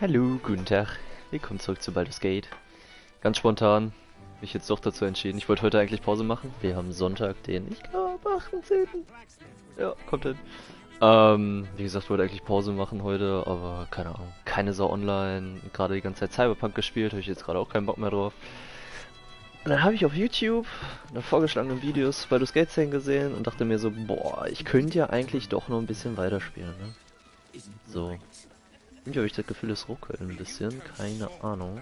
Hallo, guten Tag. Willkommen zurück zu Baldurs Gate. Ganz spontan mich jetzt doch dazu entschieden. Ich wollte heute eigentlich Pause machen. Wir haben Sonntag, den, ich glaube, 18. Ja, kommt hin. Wie gesagt, wollte eigentlich Pause machen heute, aber keine Ahnung. Keine Sau online. Gerade die ganze Zeit Cyberpunk gespielt, habe ich jetzt gerade auch keinen Bock mehr drauf. Und dann habe ich auf YouTube nach vorgeschlagenen Videos Baldurs Gate gesehen und dachte mir so, boah, ich könnte ja eigentlich doch noch ein bisschen weiterspielen, ne? So. Irgendwie habe ich das Gefühl, es ruckelt ein bisschen, keine Ahnung.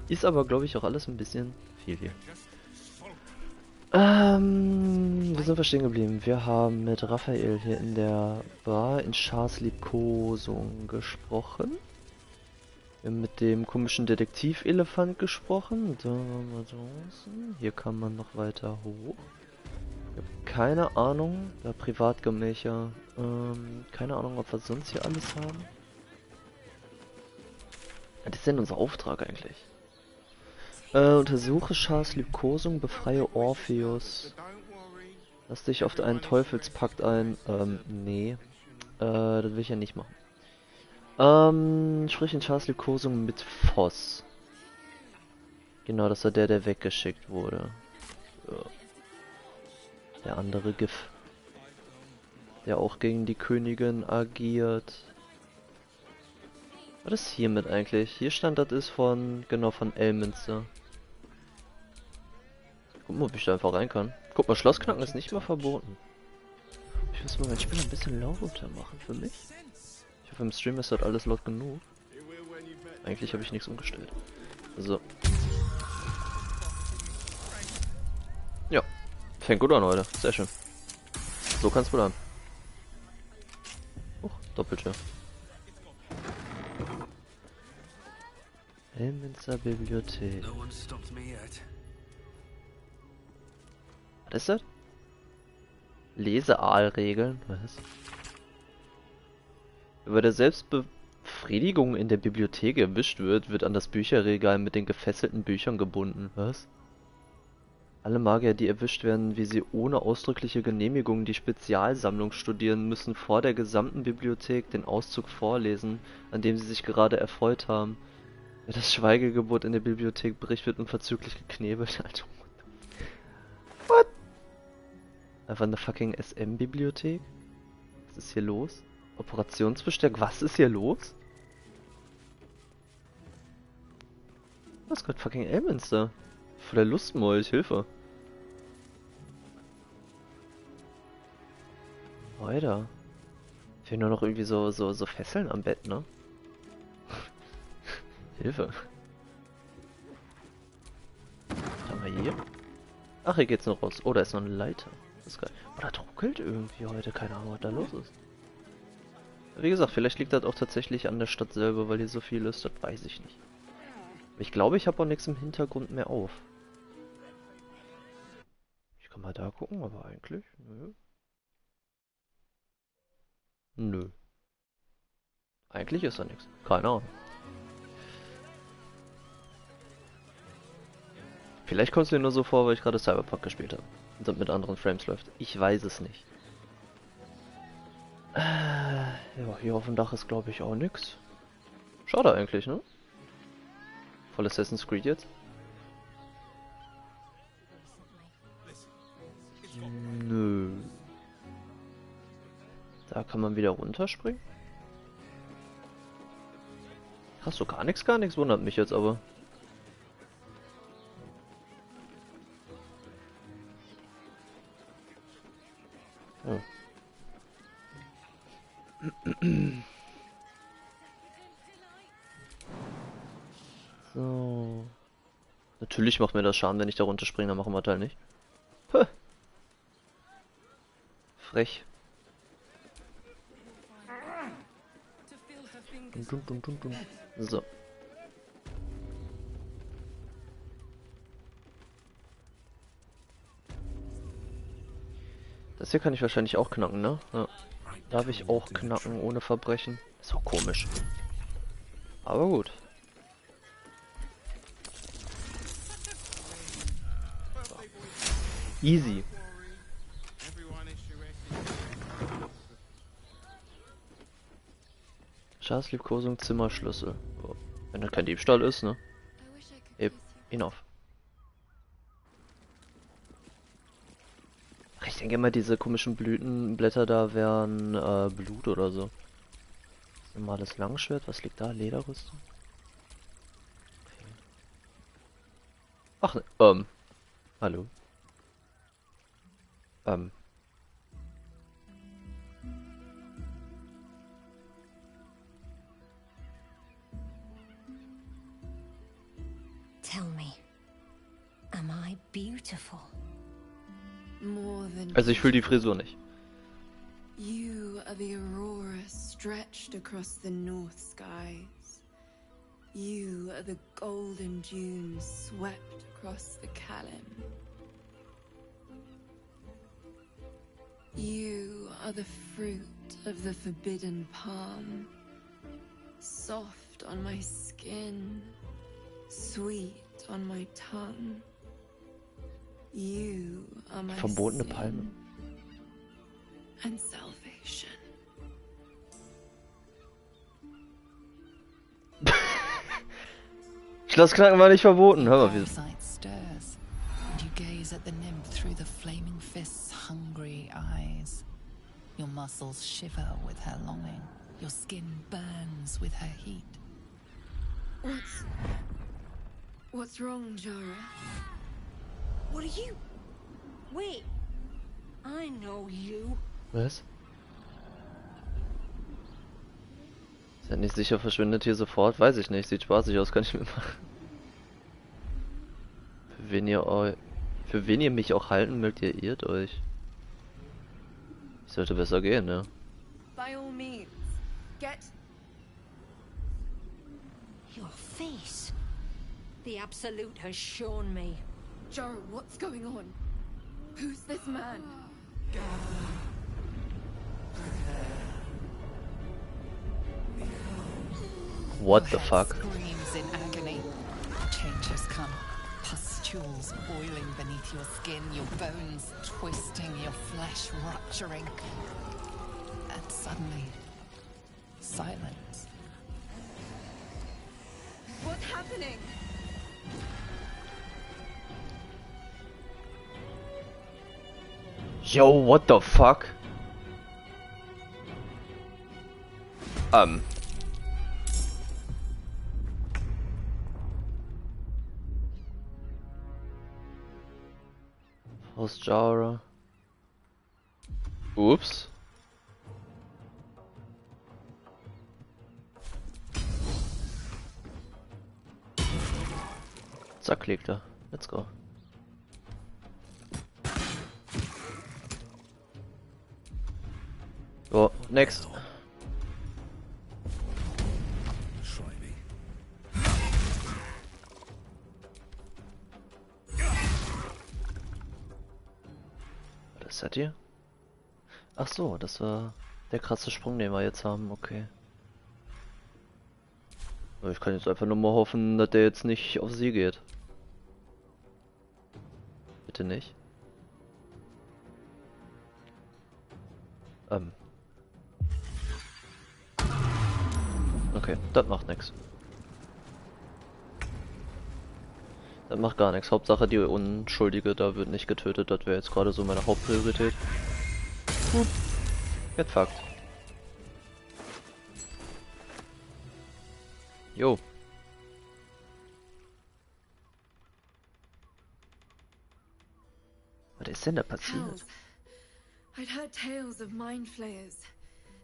Ist aber, glaube ich, auch alles ein bisschen viel hier. Wo sind wir stehen geblieben? Wir haben mit Raphael hier in der Bar in Schars Liebkosung gesprochen. Wir haben mit dem komischen Detektivelefant gesprochen. Da waren wir draußen. Hier kann man noch weiter hoch. Ich habe keine Ahnung. Da Privatgemächer. Keine Ahnung, ob wir sonst hier alles haben. Was ist denn unser Auftrag eigentlich? Untersuche Schars Liebkosung, befreie Orpheus. Lass dich auf einen Teufelspakt ein. Nee. Das will ich ja nicht machen. Sprich in Schars Liebkosung mit Voss. Genau, das war der weggeschickt wurde. Ja. Der andere Gif. Der auch gegen die Königin agiert. Was ist hiermit eigentlich? Hier stand, das ist von, genau, von Elminster. Guck mal, ob ich da einfach rein kann. Guck mal, Schlossknacken ist nicht mal verboten. Ich muss mal mein Spiel ein bisschen lauter machen für mich. Ich hoffe, im Stream ist das alles laut genug. Eigentlich habe ich nichts umgestellt. So. Ja. Fängt gut an heute. Sehr schön. So kann's wohl an. Doppeltür. Elminster Bibliothek. Was ist das? Leseaalregeln? Was? Über der Selbstbefriedigung in der Bibliothek erwischt wird, wird an das Bücherregal mit den gefesselten Büchern gebunden. Was? Alle Magier, die erwischt werden, wie sie ohne ausdrückliche Genehmigung die Spezialsammlung studieren, müssen vor der gesamten Bibliothek den Auszug vorlesen, an dem sie sich gerade erfreut haben. Wer das Schweigegebot in der Bibliothek bricht, wird unverzüglich geknebelt. Alter. What? Einfach eine fucking SM-Bibliothek? Was ist hier los? Operationsbesteck? Was ist hier los? Was Gott, fucking Elminster? Voll der Lustmolch, Hilfe. Alter. Fehlen nur noch irgendwie so Fesseln am Bett, ne? Hilfe. Was haben wir hier? Ach, hier geht's noch raus. Oh, da ist noch eine Leiter. Das ist geil. Oh, da ruckelt irgendwie heute. Keine Ahnung, was da los ist. Wie gesagt, vielleicht liegt das auch tatsächlich an der Stadt selber, weil hier so viel ist. Das weiß ich nicht. Ich glaube, ich habe auch nichts im Hintergrund mehr auf. Ich kann mal da gucken, aber eigentlich, nö. Nö. Eigentlich ist da nichts. Keine Ahnung. Vielleicht kommt es mir nur so vor, weil ich gerade Cyberpunk gespielt habe. Und das mit anderen Frames läuft. Ich weiß es nicht. Ja, hier auf dem Dach ist glaube ich auch nix. Schade eigentlich, ne? Voll Assassin's Creed jetzt. Nö. Da kann man wieder runterspringen. Hast du gar nichts, wundert mich jetzt aber. Oh. So. Natürlich macht mir das Schaden, wenn ich da runterspringe, dann machen wir das halt nicht. Huh. Frech. So. Das hier kann ich wahrscheinlich auch knacken, ne? Ja. Darf ich auch knacken ohne Verbrechen? Ist auch komisch. Aber gut. Easy. Staatsliebkosung, Zimmerschlüssel. Oh, wenn das kein Diebstahl ist, ne? Heb ihn auf. Ach, ich denke immer, diese komischen Blütenblätter da wären Blut oder so. Normales Langschwert, was liegt da? Lederrüstung? Okay. Ach, ne, hallo. Tell me, am I beautiful? More than Also ich fühle die Frisur nicht. you are the aurora stretched across the north skies. You are the golden dunes swept across the Calym. You are the fruit of the forbidden palm, soft on my skin, sweet on my tongue. You are my Verbotene sin Palme. and salvation. Schlossknacken war nicht verboten, hör mal, wie... Sight stirs, and you gaze at the nymph through the flaming fist's hungry eyes. Your muscles shiver with her longing. Your skin burns with her heat. What's wrong, Jara? What are you? Wait, I know you. Was? Ist ja nicht sicher, verschwindet hier sofort? Weiß ich nicht, sieht spaßig aus, kann ich mitmachen. Für wen ihr mich auch halten mögt, ihr irrt euch. Ich sollte besser gehen, ne? By all means, get... Your face. The Absolute has shown me. Jara, what's going on? Who's this man? What the fuck? Screams in agony. Change has come. Pustules boiling beneath your skin, your bones twisting, your flesh rupturing. And suddenly, silence. What's happening? Yo, what the fuck? Aus Jara. Ups. Zack, liegt er. Let's go. So, next. Was hat ihr? Ach so, das war der krasse Sprung, den wir jetzt haben, okay. Ich kann jetzt einfach nur mal hoffen, dass der jetzt nicht auf sie geht. Bitte nicht. Okay, das macht nichts. Das macht gar nichts. Hauptsache die Unschuldige da wird nicht getötet. Das wäre jetzt gerade so meine Hauptpriorität. Get fucked. Jo. Was ist denn da passiert? Hells. I'd heard tales of mind flayers.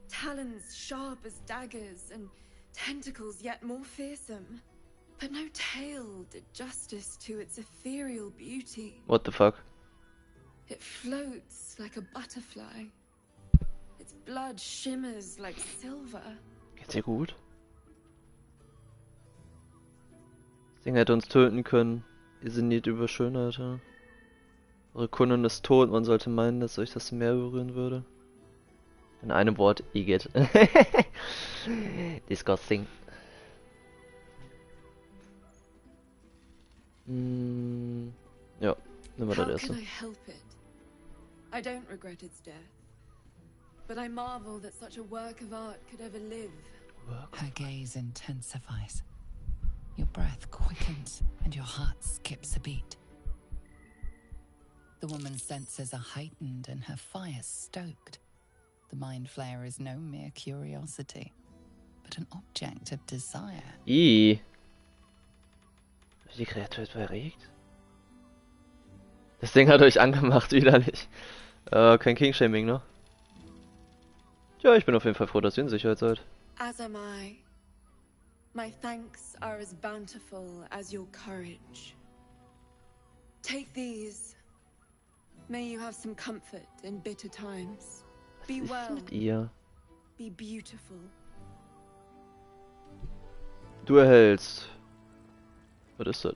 Talons sharp as daggers and tentacles yet more fearsome. But no tale did justice to its ethereal beauty. What the fuck? It floats like a butterfly. Its blood shimmers like silver. Geht's ihr gut? Das Ding hätte uns töten können. Ihr Zenit über Schönheit, ja? Eure Kundin ist tot, man sollte meinen, dass euch das mehr berühren würde. In einem Wort, Igitt. Disgusting. Ja, nehmen wir das How erste. can I help it? I don't regret its death. But I marvel that such a work of art could ever live Her gaze intensifies. Your breath quickens and your heart skips a beat. The woman's senses are heightened and her fire stoked. The mind flayer is no mere curiosity, but an object of desire. Die Kreatur ist erregt. Das Ding hat euch angemacht, widerlich. Kein King-Shaming, ne? Ja, ich bin auf jeden Fall froh, dass ihr in Sicherheit seid. As am I. My thanks are as bountiful as your courage. Take these. May you have some comfort in bitter times. Be Was ist well. mit ihr? Be beautiful. Du erhältst. Was ist das?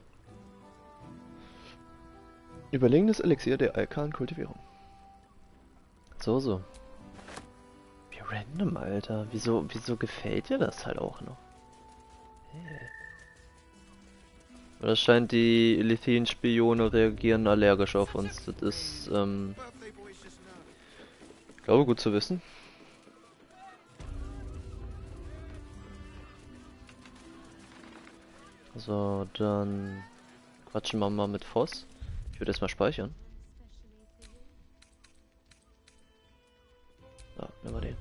Überlegenes Elixier der Alkan-Kultivierung. So. Wie random, Alter. Wieso gefällt dir das halt auch noch? Hey. Das scheint, die Lithin-Spione reagieren allergisch auf uns. Das ist, ich glaube, gut zu wissen. So, dann quatschen wir mal mit Voss. Ich würde erstmal speichern. Ja, nehmen wir den.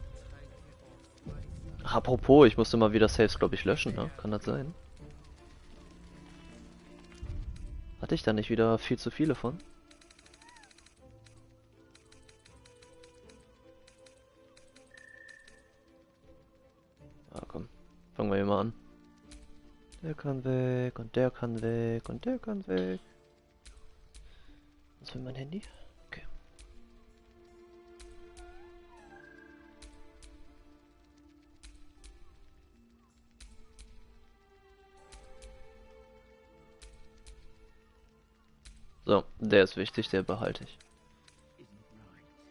Ach, apropos, ich musste mal wieder Saves, glaube ich, löschen, ne? Kann das sein? Hatte ich da nicht wieder viel zu viele von? Ah, komm. Fangen wir hier mal an. Der kann weg und der kann weg und der kann weg. Was will mein Handy? Okay. So, der ist wichtig, der behalte ich.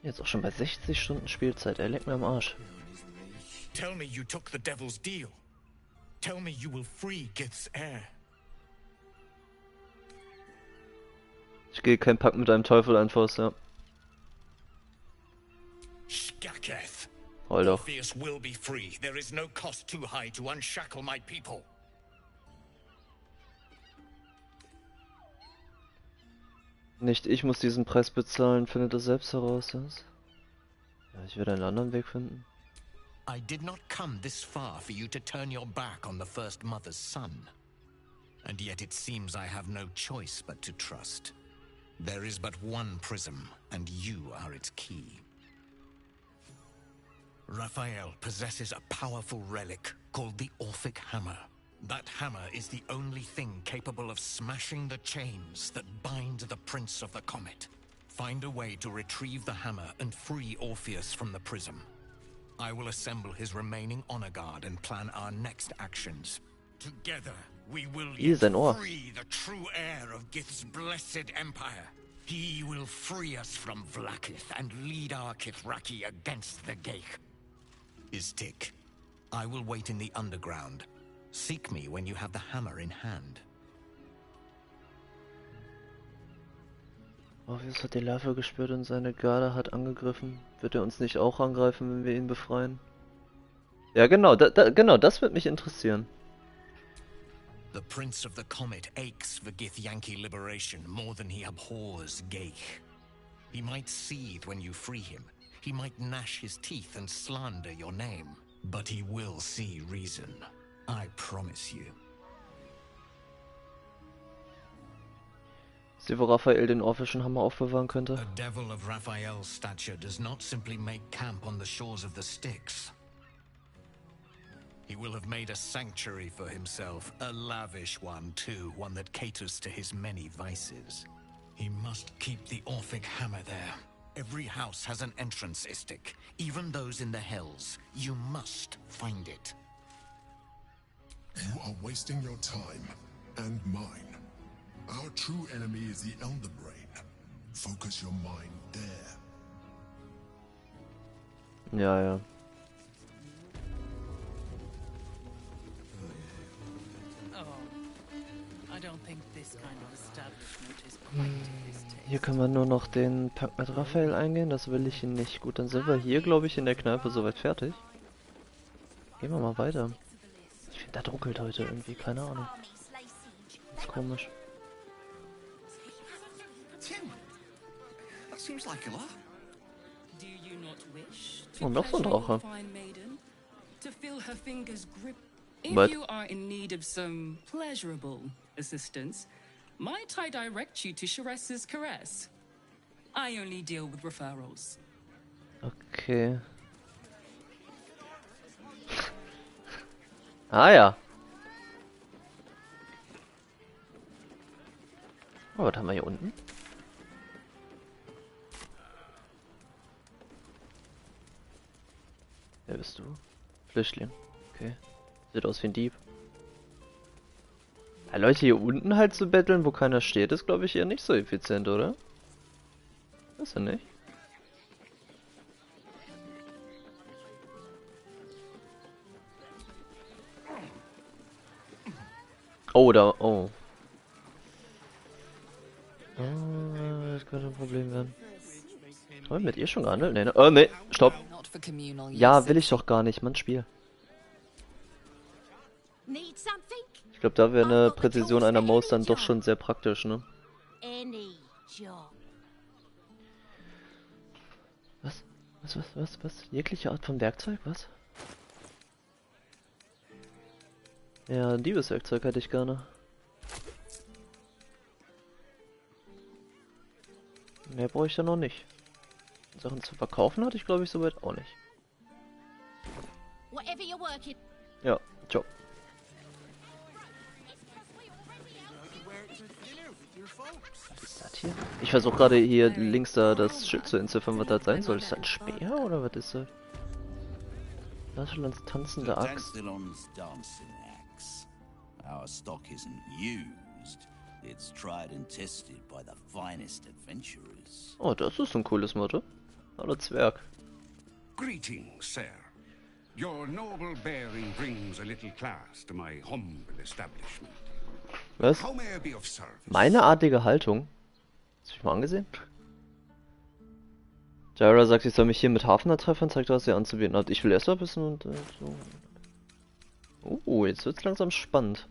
Jetzt auch schon bei 60 Stunden Spielzeit, er leckt mir am Arsch. Tell me you took the devil's deal. Tell me you will free Gith's heir. Ich gehe keinen Pakt mit einem Teufel ein, Voss, ja. Skaketh. Heul doch. Orpheus will be free. There is no cost too high to unshackle my people. Nicht ich muss diesen Preis bezahlen, findet es selbst heraus, was? Ja, ich werde einen anderen Weg finden. I did not come this far for you to turn your back on the first mother's son. And yet it seems I have no choice but to trust. There is but one prism, and you are its key. Raphael possesses a powerful relic called the Orphic Hammer. That hammer is the only thing capable of smashing the chains that bind the Prince of the Comet. Find a way to retrieve the hammer and free Orpheus from the prism. I will assemble his remaining honor guard and plan our next actions. Together, we will free the true heir of Gith's blessed empire. He will free us from Vlaakith and lead our Kithraki against the Gate. Istik, I will wait in the underground. Seek me when you have the hammer in hand. Orpheus hat die Larve gespürt und seine Garde hat angegriffen. Wird er uns nicht auch angreifen, wenn wir ihn befreien? Ja, genau, genau, das wird mich interessieren. The Prince of the Comet aches for Githyanki liberation more than he abhors Geich. He might seethe when you free him. He might gnash his teeth and slander your name. But he will see reason. I promise you. Sie, wo Raphael den orphischen Hammer aufbewahren könnte? A devil of Raphael's stature does not simply make camp on the shores of the Styx. He will have made a sanctuary for himself, a lavish one too, one that caters to his many vices. He must keep the Orphic hammer there. Every house has an entrance, Istik, even those in the Hells. You must find it. You are wasting your time, and mine. Our true enemy is the Elder Brain. Focus your mind there. Ja, ja. Hier kann man nur noch den Pakt mit Raphael eingehen, das will ich nicht. Gut, dann sind wir hier, glaube ich, in der Kneipe soweit fertig. Gehen wir mal weiter. Da druckelt heute irgendwie, keine Ahnung. Ist komisch. That seems like a lot. Und noch so ein Drache. To feel her fingers grip. What? If you are in need of some pleasurable assistance, might I direct you to Sharess's caress? I only deal with referrals. Okay. Ah ja. Oh, was haben wir hier unten? Wer bist du? Flüchtling. Okay. Sieht aus wie ein Dieb. Ja, Leute, hier unten halt zu betteln, wo keiner steht, ist glaube ich eher nicht so effizient, oder? Ist er nicht? Oh, da, oh. Das könnte ein Problem werden. Haben wir mit ihr schon gehandelt? Nee, ne? Nee, stopp. Ja, will ich doch gar nicht, Mann, Spiel. Need something? Ich glaube, da wäre eine Präzision einer Maus dann doch schon sehr praktisch, ne? Any job. Was? Jegliche Art von Werkzeug? Was? Ja, ein Diebeswerkzeug hätte ich gerne. Mehr brauche ich da noch nicht. Sachen zu verkaufen hatte ich, glaube ich, soweit auch nicht. Whatever you're working. Ja, ciao. Was ist das hier? Ich versuche gerade hier links da das Schild zu entziffern, was das sein soll. Ist das ein Speer oder was ist das? Deutschlands tanzende Axt. Our stock isn't used. It's tried and tested by the finest adventurers. Oh, das ist ein cooles Motto. Hallo Zwerg. Greetings, sir. Your noble bearing brings a little class to my humble establishment. Was? How may I be of service? Meine artige Haltung? Hast du mich mal angesehen? Jara sagt, ich soll mich hier mit Hafner treffen, zeigt, was ihr anzubieten habt. Ich will erst mal wissen und so. Jetzt wird's langsam spannend.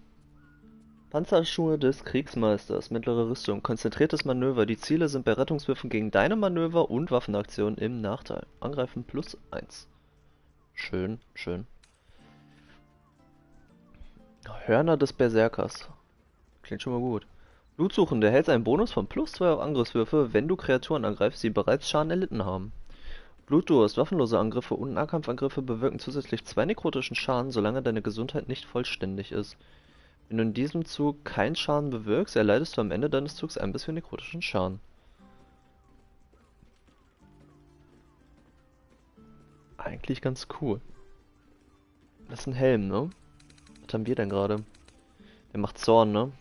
Panzerschuhe des Kriegsmeisters, mittlere Rüstung, konzentriertes Manöver. Die Ziele sind bei Rettungswürfen gegen deine Manöver und Waffenaktionen im Nachteil. Angreifen +1. Schön, schön. Hörner des Berserkers. Klingt schon mal gut. Blutsuchende erhältst einen Bonus von +2 auf Angriffswürfe, wenn du Kreaturen angreifst, die bereits Schaden erlitten haben. Blutdurst, waffenlose Angriffe und Nahkampfangriffe bewirken zusätzlich 2 nekrotischen Schaden, solange deine Gesundheit nicht vollständig ist. Wenn du in diesem Zug keinen Schaden bewirkst, erleidest du am Ende deines Zugs 1 bis 4 nekrotischen Schaden. Eigentlich ganz cool. Das ist ein Helm, ne? Was haben wir denn gerade? Der macht Zorn, ne?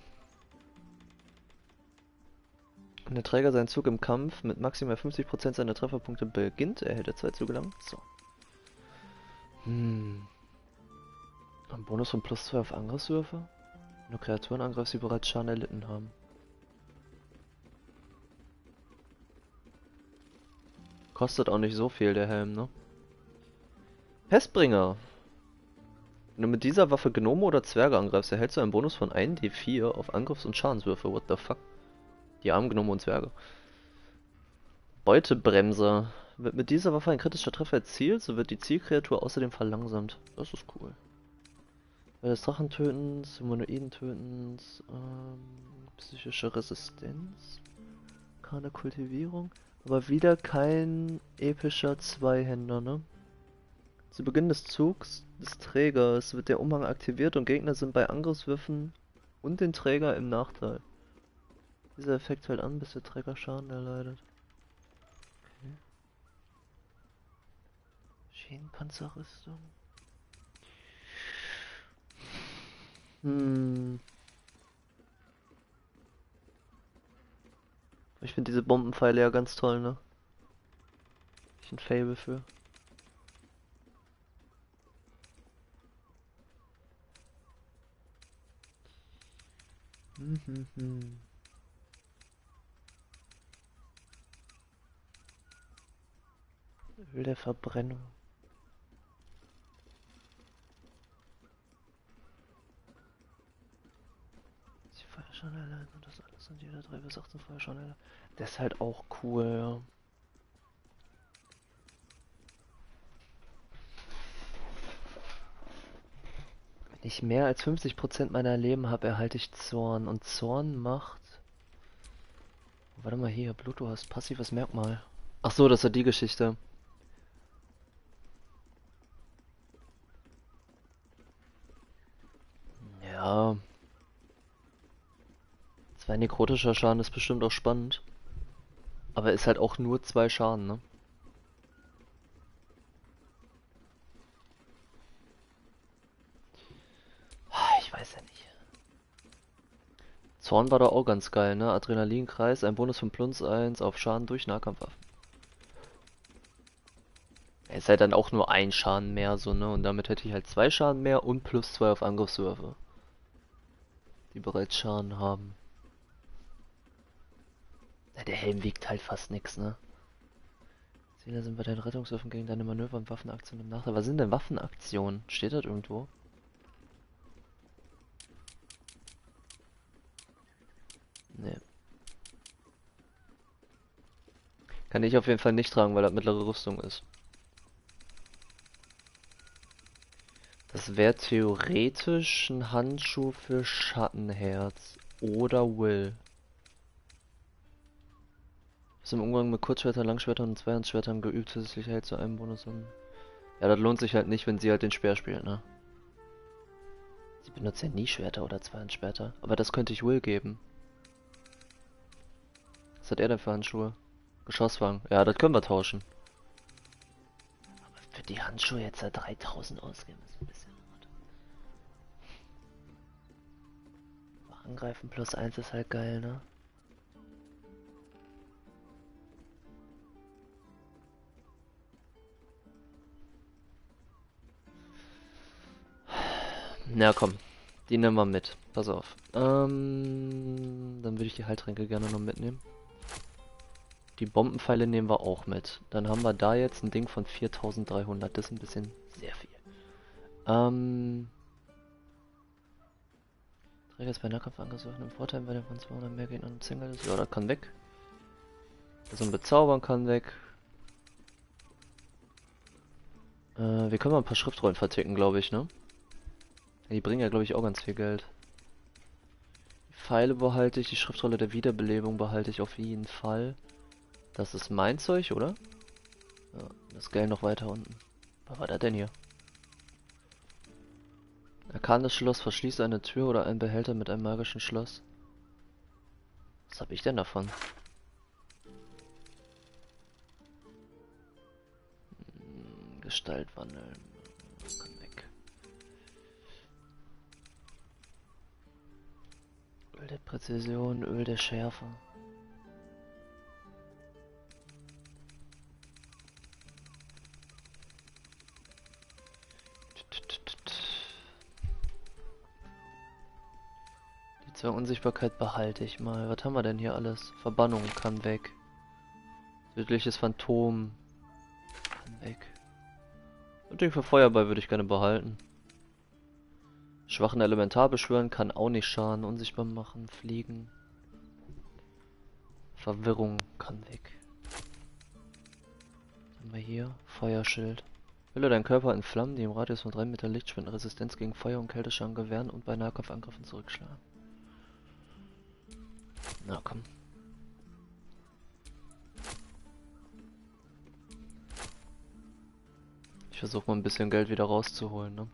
Wenn der Träger seinen Zug im Kampf mit maximal 50% seiner Trefferpunkte beginnt, erhält er 2 Züge lang. So. Ein Bonus von +2 auf Angriffswürfe? Wenn du Kreaturen angreifst, die bereits Schaden erlitten haben. Kostet auch nicht so viel, der Helm, ne? Pestbringer. Wenn du mit dieser Waffe Gnome oder Zwerge angreifst, erhältst du einen Bonus von 1d4 auf Angriffs- und Schadenswürfe. What the fuck? Die armen Gnome und Zwerge. Beutebremser. Wird mit dieser Waffe ein kritischer Treffer erzielt, so wird die Zielkreatur außerdem verlangsamt. Das ist cool. Bei des Drachentötens, Humanoidentötens, psychische Resistenz, keine Kultivierung, aber wieder kein epischer Zweihänder, ne? Zu Beginn des Zugs des Trägers wird der Umhang aktiviert und Gegner sind bei Angriffswürfen und den Träger im Nachteil. Dieser Effekt hält an, bis der Träger Schaden erleidet. Okay. Schienenpanzerrüstung. Ich finde diese Bombenpfeile ja ganz toll, ne? Ich ein Faible für. Öl der Verbrennung. Feuerschnelle und das alles sind jeder 3 bis 18 Feuerschnelle. Das ist halt auch cool, ja. Wenn ich mehr als 50% meiner Leben habe, erhalte ich Zorn. Und Zorn macht... Warte mal hier, Blut, du hast passives Merkmal. Ach so, das ist die Geschichte. Ja. 2 nekrotischer Schaden ist bestimmt auch spannend. Aber ist halt auch nur 2 Schaden, ne? Ich weiß ja nicht. Zorn war doch auch ganz geil, ne? Adrenalinkreis, ein Bonus von +1 auf Schaden durch Nahkampfwaffen. Ist halt dann auch nur 1 Schaden mehr, so, ne? Und damit hätte ich halt 2 Schaden mehr und +2 auf Angriffswürfe. Die bereits Schaden haben. Ja, der Helm wiegt halt fast nix, ne? Ziele sind bei deinen Rettungswürfen gegen deine Manöver und Waffenaktionen im Nachteil. Was sind denn Waffenaktionen? Steht das irgendwo? Nee. Kann ich auf jeden Fall nicht tragen, weil das mittlere Rüstung ist. Das wäre theoretisch ein Handschuh für Schattenherz oder Will. Ist im Umgang mit Kurzschwertern, Langschwertern und Zweihandschwertern geübt, zusätzlich hält zu einem Bonus an. Ja, das lohnt sich halt nicht, wenn sie halt den Speer spielt, ne? Sie benutzt ja nie Schwerter oder Zweihandschwerter. Aber das könnte ich Will geben. Was hat er denn für Handschuhe? Geschosswagen. Ja, das können wir tauschen. Aber für die Handschuhe jetzt da 3000 ausgeben, ist ein bisschen hart. Angreifen +1 ist halt geil, ne? Na komm, die nehmen wir mit. Pass auf. Dann würde ich die Heiltränke gerne noch mitnehmen. Die Bombenpfeile nehmen wir auch mit. Dann haben wir da jetzt ein Ding von 4300. Das ist ein bisschen sehr viel. Träger ist bei Nahkampf angegriffen. Im Vorteil bei den von 200 mehr gehen und Single ist. Ja, das kann weg. Das ein Bezaubern kann weg. Wir können mal ein paar Schriftrollen verticken, glaube ich, ne? Die bringen ja, glaube ich, auch ganz viel Geld. Die Pfeile behalte ich, die Schriftrolle der Wiederbelebung behalte ich auf jeden Fall. Das ist mein Zeug, oder? Ja, das Geld noch weiter unten. Was war das denn hier? Arkanes Schloss verschließt eine Tür oder einen Behälter mit einem magischen Schloss. Was habe ich denn davon? Gestalt wandeln. Kann weg. Öl der Präzision, Öl der Schärfe. Die 2 Unsichtbarkeit behalte ich mal. Was haben wir denn hier alles? Verbannung kann weg. Tödliches Phantom kann weg. Und den für Feuerball würde ich gerne behalten. Schwachen Elementar beschwören kann auch nicht schaden. Unsichtbar machen, fliegen. Verwirrung kann weg. Was haben wir hier? Feuerschild. Hülle deinen Körper in Flammen, die im Radius von 3 Meter Lichtspenden Resistenz gegen Feuer und Kälteschaden gewähren und bei Nahkampfangriffen zurückschlagen. Na komm. Ich versuche mal ein bisschen Geld wieder rauszuholen, ne?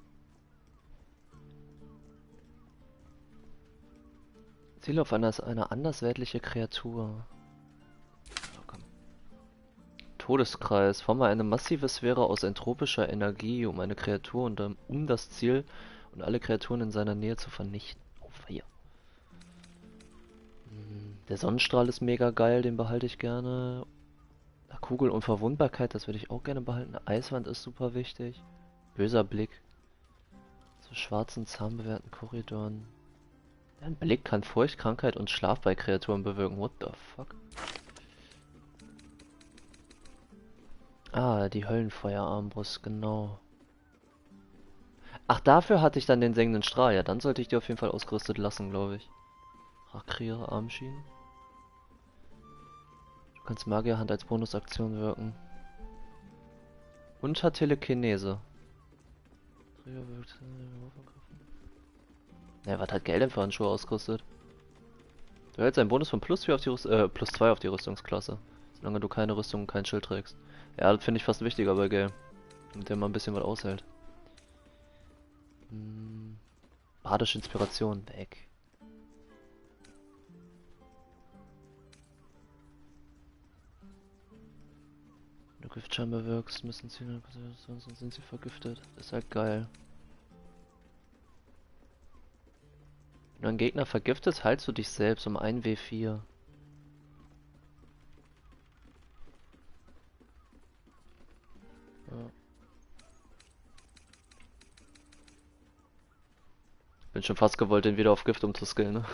Ziele auf eine andersweltliche Kreatur. Oh, komm. Todeskreis. Forme eine massive Sphäre aus entropischer Energie, um eine Kreatur und um das Ziel und alle Kreaturen in seiner Nähe zu vernichten. Oh, Feier. Der Sonnenstrahl ist mega geil, den behalte ich gerne. Kugel und Verwundbarkeit, das würde ich auch gerne behalten. Eiswand ist super wichtig. Böser Blick. Zu schwarzen, zahnbewehrten Korridoren. Ein Blick kann Furcht, Krankheit und Schlaf bei Kreaturen bewirken. What the fuck? Ah, die Höllenfeuerarmbrust, genau. Ach, dafür hatte ich dann den sengenden Strahl. Ja, dann sollte ich die auf jeden Fall ausgerüstet lassen, glaube ich. Rakriere Armschienen. Du kannst Magierhand als Bonusaktion wirken. Und hat Telekinese. Ja, was hat Gelddämpfer-Handschuhe ausgerüstet? Du hältst einen Bonus von +4 auf die plus 2 auf die Rüstungsklasse. Solange du keine Rüstung und kein Schild trägst. Ja, das finde ich fast wichtiger bei Gale. Damit der mal ein bisschen was aushält. Badische Inspiration, weg. Wenn du Giftschein bewirkst, müssen sie, sonst sind sie vergiftet. Das ist halt geil. Wenn du einen Gegner vergiftest, heilst du dich selbst um 1 W4. Ja. Bin schon fast gewollt, den wieder auf Gift umzuskillen, ne?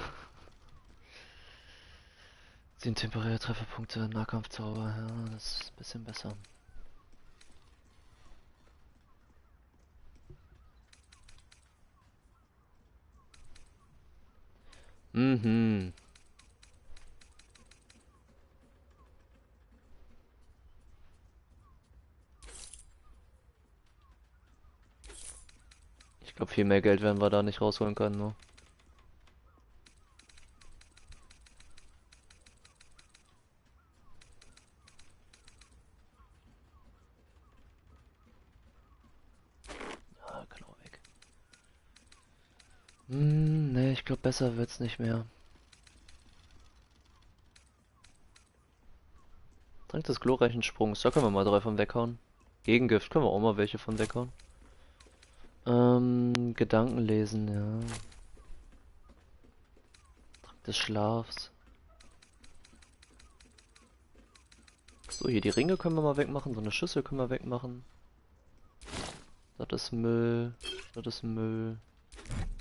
10 temporäre Trefferpunkte, Nahkampfzauber, ja, das ist ein bisschen besser. Mhm. Ich glaube, viel mehr Geld werden wir da nicht rausholen können, ne? Ne, ich glaube, besser wird's nicht mehr. Trank des glorreichen Sprungs, da können wir mal 3 von weghauen. Gegengift können wir auch mal welche von weghauen. Gedanken lesen, ja. Trank des Schlafs. So, hier die Ringe können wir mal wegmachen, so eine Schüssel können wir wegmachen. Das ist Müll, das ist Müll.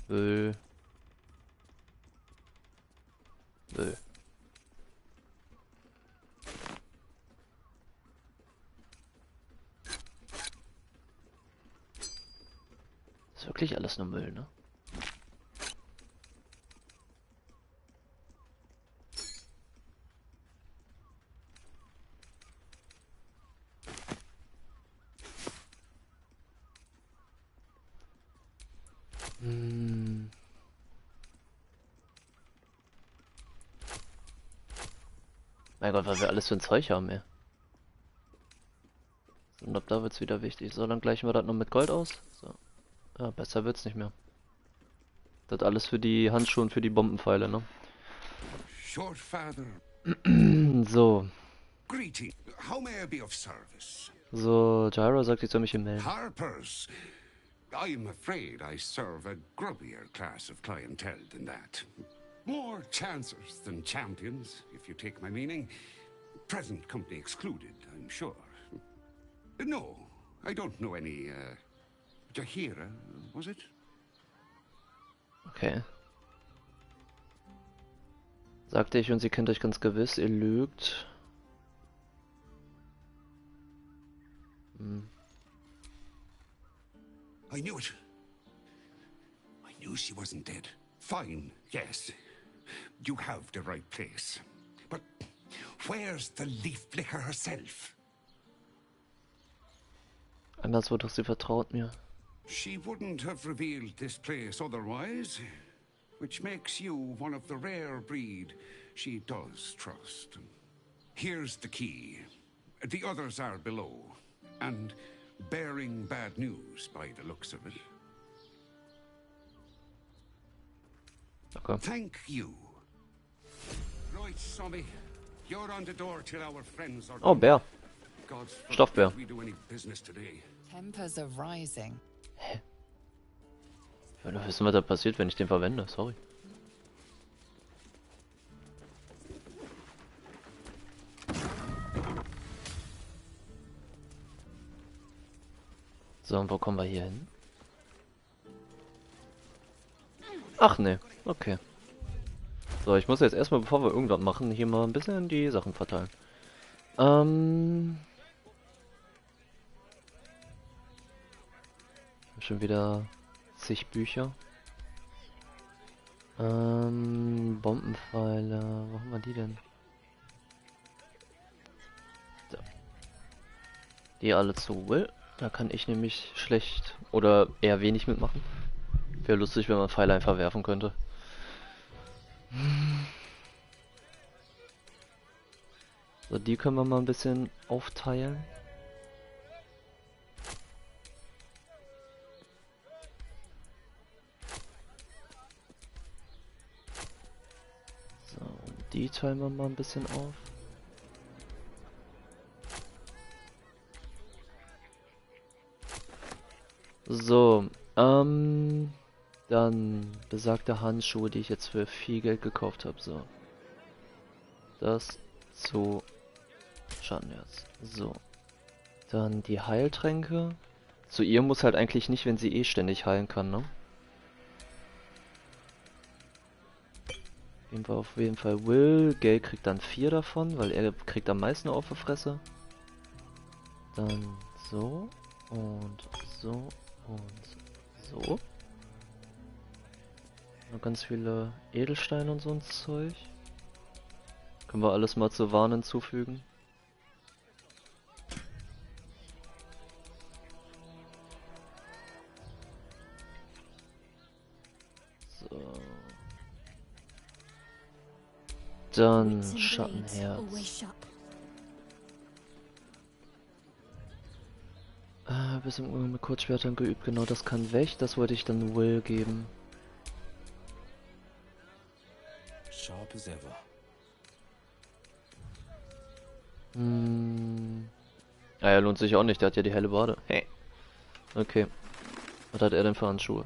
Müll. Müll. Das ist wirklich alles nur Müll, ne? Mein Gott, was wir alles für ein Zeug haben, ey. Und ab da wird's wieder wichtig. So, dann gleichen wir das noch mit Gold aus. So. Ja, besser wird's nicht mehr. Das alles für die Handschuhe und für die Bombenpfeile, ne? So. How may I be of service? So, Gyra sagt, ich soll mich hier melden. Harpers. I'm afraid I serve a grubbier class of clientele than that. More chancers than champions, if you take my meaning. Present company excluded, I'm sure. No, I don't know any, Jahira, was it? Okay. Sagte ich und sie kennt euch ganz gewiss, ihr lügt. I knew it. I knew she wasn't dead. Fine, yes. You have the right place. But where's the leaf flicker herself? Anderswo, doch sie vertraut mir. She wouldn't have revealed this place otherwise, which makes you one of the rare breed she does trust. Here's the key. The others are below, and bearing bad news by the looks of it. Okay. Thank you. Right, Sommy. You're on the door till our friends are. Oh, Bär. Stoffbär. We do any business today. Tempers are rising. Hä? Ich will nur wissen, was da passiert, wenn ich den verwende. Sorry. So, und wo kommen wir hier hin? Ach ne, okay. So, ich muss jetzt erstmal, bevor wir irgendwas machen, hier mal ein bisschen die Sachen verteilen. Schon wieder zig Bücher. Bombenpfeile. Wo haben wir die denn? So. Die alle zu Will. Da kann ich nämlich schlecht oder eher wenig mitmachen. Wäre lustig, wenn man Pfeile einfach werfen könnte. So, die können wir mal ein bisschen aufteilen. So, die teilen wir mal ein bisschen auf. So, dann besagte Handschuhe, die ich jetzt für viel Geld gekauft habe. So, das zu Schadenherz. So, dann die Heiltränke. Zu ihr muss halt eigentlich nicht, wenn sie eh ständig heilen kann, ne? Nehmen wir auf jeden Fall Will. Gay kriegt dann 4 davon, weil er kriegt am meisten auf die Fresse. Dann so und so und so. Noch ganz viele Edelsteine und so ein Zeug. Können wir alles mal zur Warn hinzufügen. So. Dann Schattenherz. Bis im Umgang mit Kurzschwertern geübt, genau, das kann weg, das wollte ich dann Will geben. Sharp as ever. Ah ja, lohnt sich auch nicht, der hat ja die helle Bade. Hey. Okay. Was hat er denn für Handschuhe?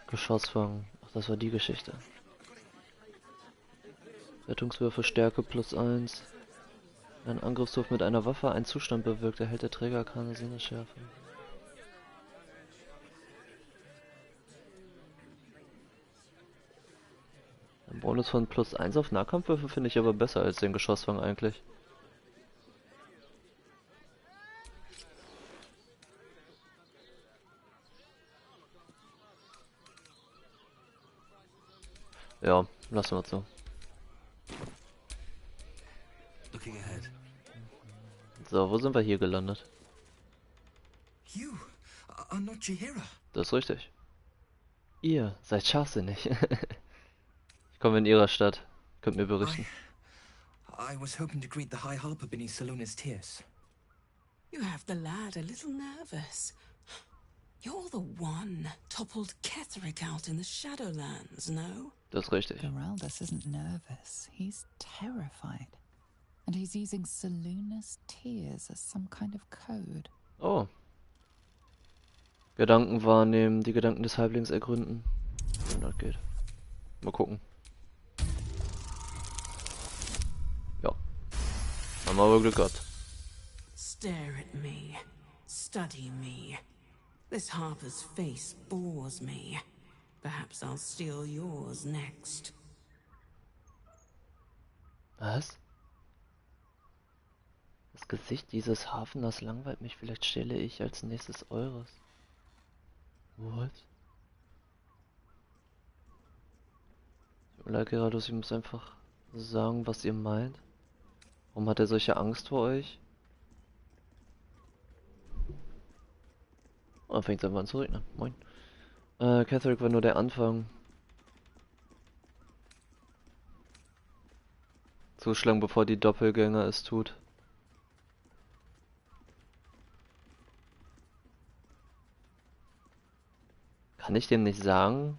Geschossfang. Ach, das war die Geschichte. Rettungswürfe Stärke +1. Ein Angriffswurf mit einer Waffe einen Zustand bewirkt, erhält der Träger keine Sinnesschärfe. Ein Bonus von +1 auf Nahkampfwürfe finde ich aber besser als den Geschossfang eigentlich. Ja, lassen wir es so. So, wo sind wir hier gelandet? Das ist richtig. Ihr seid scharfsinnig. Ich komme in ihrer Stadt. Könnt mir berichten. I was hoping to greet the High Harper beneath Salona's tears. You have the lad a little nervous. You're the one toppled Ketherick out in the Shadowlands, no? Das ist richtig. Geraldus isn't nervous. He's terrified. And he's using Salona's tears as some kind of code. Oh. Gedanken wahrnehmen, die Gedanken des Halblings ergründen. Wenn das geht. Mal gucken. Ja. Haben wir aber Glück gehabt. Stare at me. Study me. This Harper's face bores me. Perhaps I'll steal yours next. Was? Das Gesicht dieses Hafeners langweilt mich, vielleicht stelle ich als nächstes eures. What? Tut mir leid, Geraldus, ich muss einfach sagen, was ihr meint. Warum hat er solche Angst vor euch? Oh, dann fängt es einfach an zu regnen. Moin. Ketherick war nur der Anfang. Zuschlagen, bevor die Doppelgänger es tut. Kann ich dem nicht sagen,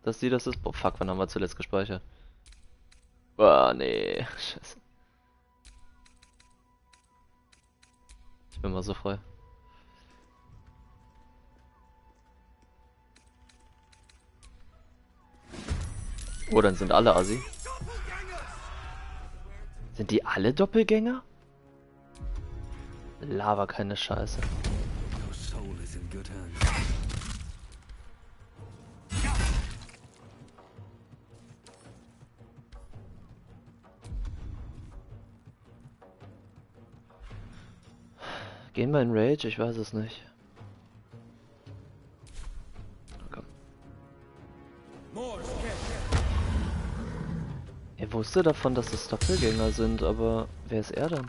dass sie das ist? Boah, fuck, wann haben wir zuletzt gespeichert? Boah, nee. Scheiße. Ich bin mal so frei. Oh, dann sind alle Assi. Sind die alle Doppelgänger? Lava, keine Scheiße. Gehen wir in Rage? Ich weiß es nicht. Er wusste davon, dass es Doppelgänger sind, aber wer ist er denn?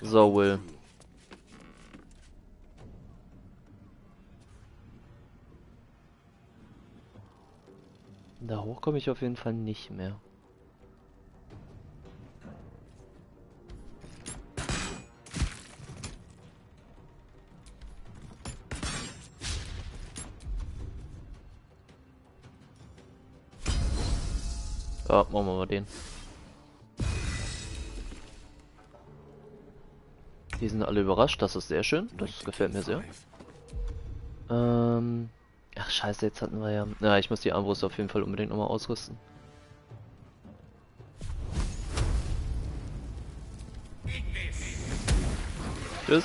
So, Will. Da hoch komme ich auf jeden Fall nicht mehr. Ja, machen wir mal den. Die sind alle überrascht, das ist sehr schön, das gefällt mir sehr. Ach scheiße, jetzt hatten wir ja... Ja, ich muss die Armbrust auf jeden Fall unbedingt nochmal ausrüsten. Tschüss.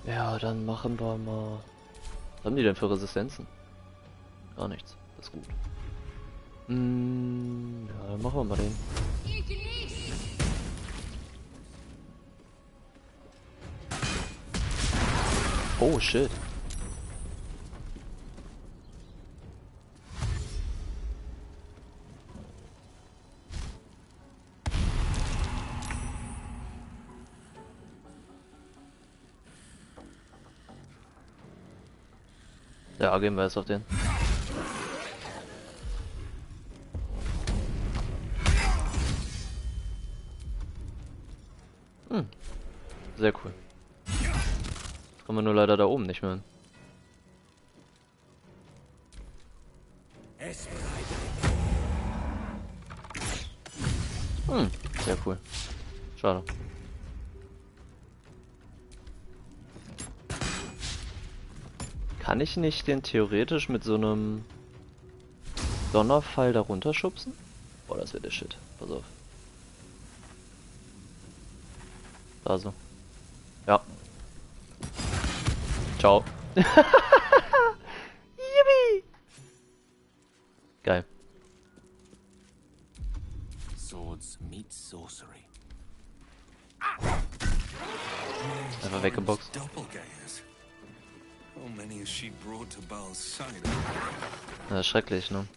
Ja, dann machen wir mal... Was haben die denn für Resistenzen? Gar nichts. Das ist gut. Ja, dann machen wir mal den. Oh, shit. Ja, gehen wir jetzt auf den. Sehr cool. Jetzt kommen wir nur leider da oben nicht mehr hin. Sehr cool. Schade. Kann ich nicht den theoretisch mit so einem Donnerfall da runterschubsen? Boah, das wird der Shit. Pass auf. Da so. Ja. Ciao. Yippie! Geil. Swords meet sorcery. Einfach weggeboxt. Das ist schrecklich, ne?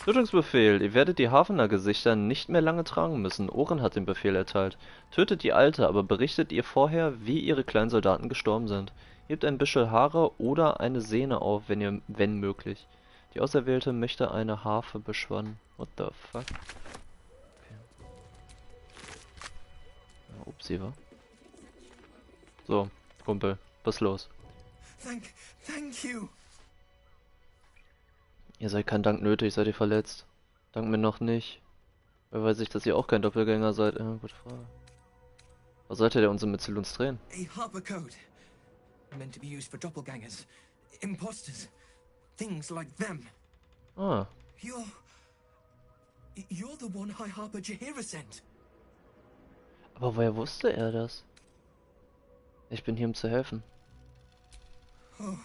Tötungsbefehl. Ihr werdet die Hafener-Gesichter nicht mehr lange tragen müssen. Ohren hat den Befehl erteilt. Tötet die Alte, aber berichtet ihr vorher, wie ihre kleinen Soldaten gestorben sind. Hebt ein Büschel Haare oder eine Sehne auf, wenn möglich. Die Auserwählte möchte eine Harfe beschwören. What the fuck? Okay. Ja, upsie, wa? So, Kumpel, was los? Thank you. Ihr seid kein Dank nötig, seid ihr verletzt? Dank mir noch nicht. Wer weiß ich, dass ihr auch kein Doppelgänger seid? Ja, gute Frage. Was sollte der unseren mit uns drehen? A harbor code. Meant to be used for doppelgangers. Imposters. Things like them. Ah. You're the one High Harper Jaheira sent. Aber woher wusste er das? Ich bin hier, um zu helfen. Oh,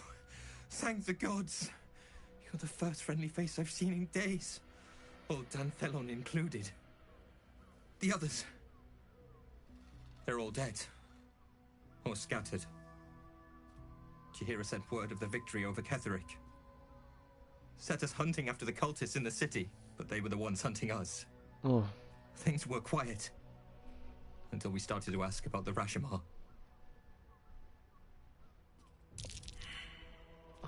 thank the gods. You're the first friendly face I've seen in days. Old Danthelon included. The others. They're all dead. Or scattered. Jaheira sent word of the victory over Ketheric. Set us hunting after the cultists in the city, but they were the ones hunting us. Oh. Things were quiet. Until we started to ask about the Rashomar.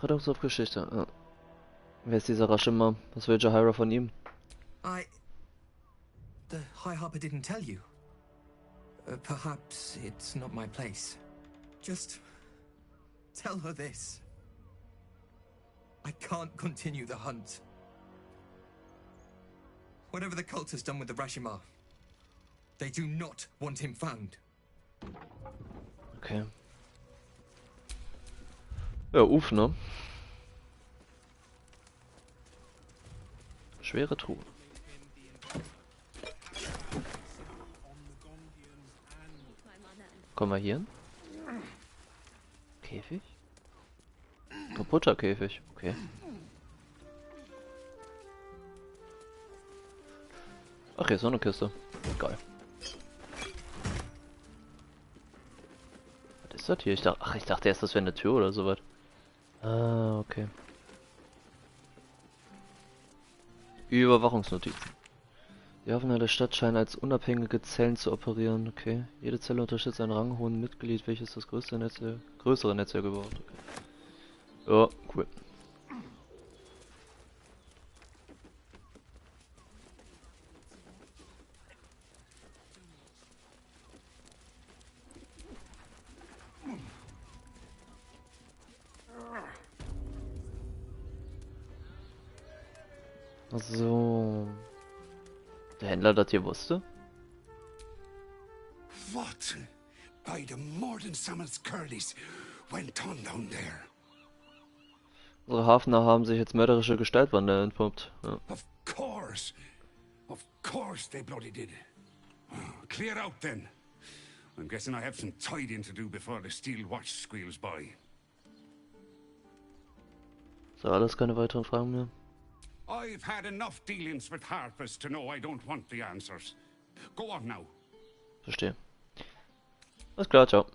Rettungsaufgeschichte. Ja. Wer ist dieser Rashomar? Was will Jaheira von ihm? The High Harper didn't tell you. Perhaps it's not my place. Just tell her this. I can't continue the hunt. Whatever the cult has done with the Rashomar, they do not want him found. Okay. Ja, uff, ne? Schwere Truhe. Kommen wir hier hin? Käfig? Kaputter Käfig, okay. Ach, hier ist noch eine Kiste. Geil. Was ist das hier? Ich dachte erst, das wäre eine Tür oder sowas. Ah, okay. Überwachungsnotizen. Die Aufnahme der Stadt scheinen als unabhängige Zellen zu operieren. Okay. Jede Zelle unterstützt einen ranghohen Mitglied, welches das größere Netzwerk überwacht. Okay. Ja, cool. So. Der Händler das hier wusste? What by the modern summons Curlies went on down there? Unsere Hafner haben sich jetzt mörderische Gestaltwander entpuppt. Ja. Of course they bloody did. Clear out then. I'm guessing I have some tidying to do before the steel watch squeals by. So, alles keine weiteren Fragen mehr. I've had enough dealings with harpists to know I don't want the answers. Go on now. Verstehe. Alles klar, ciao.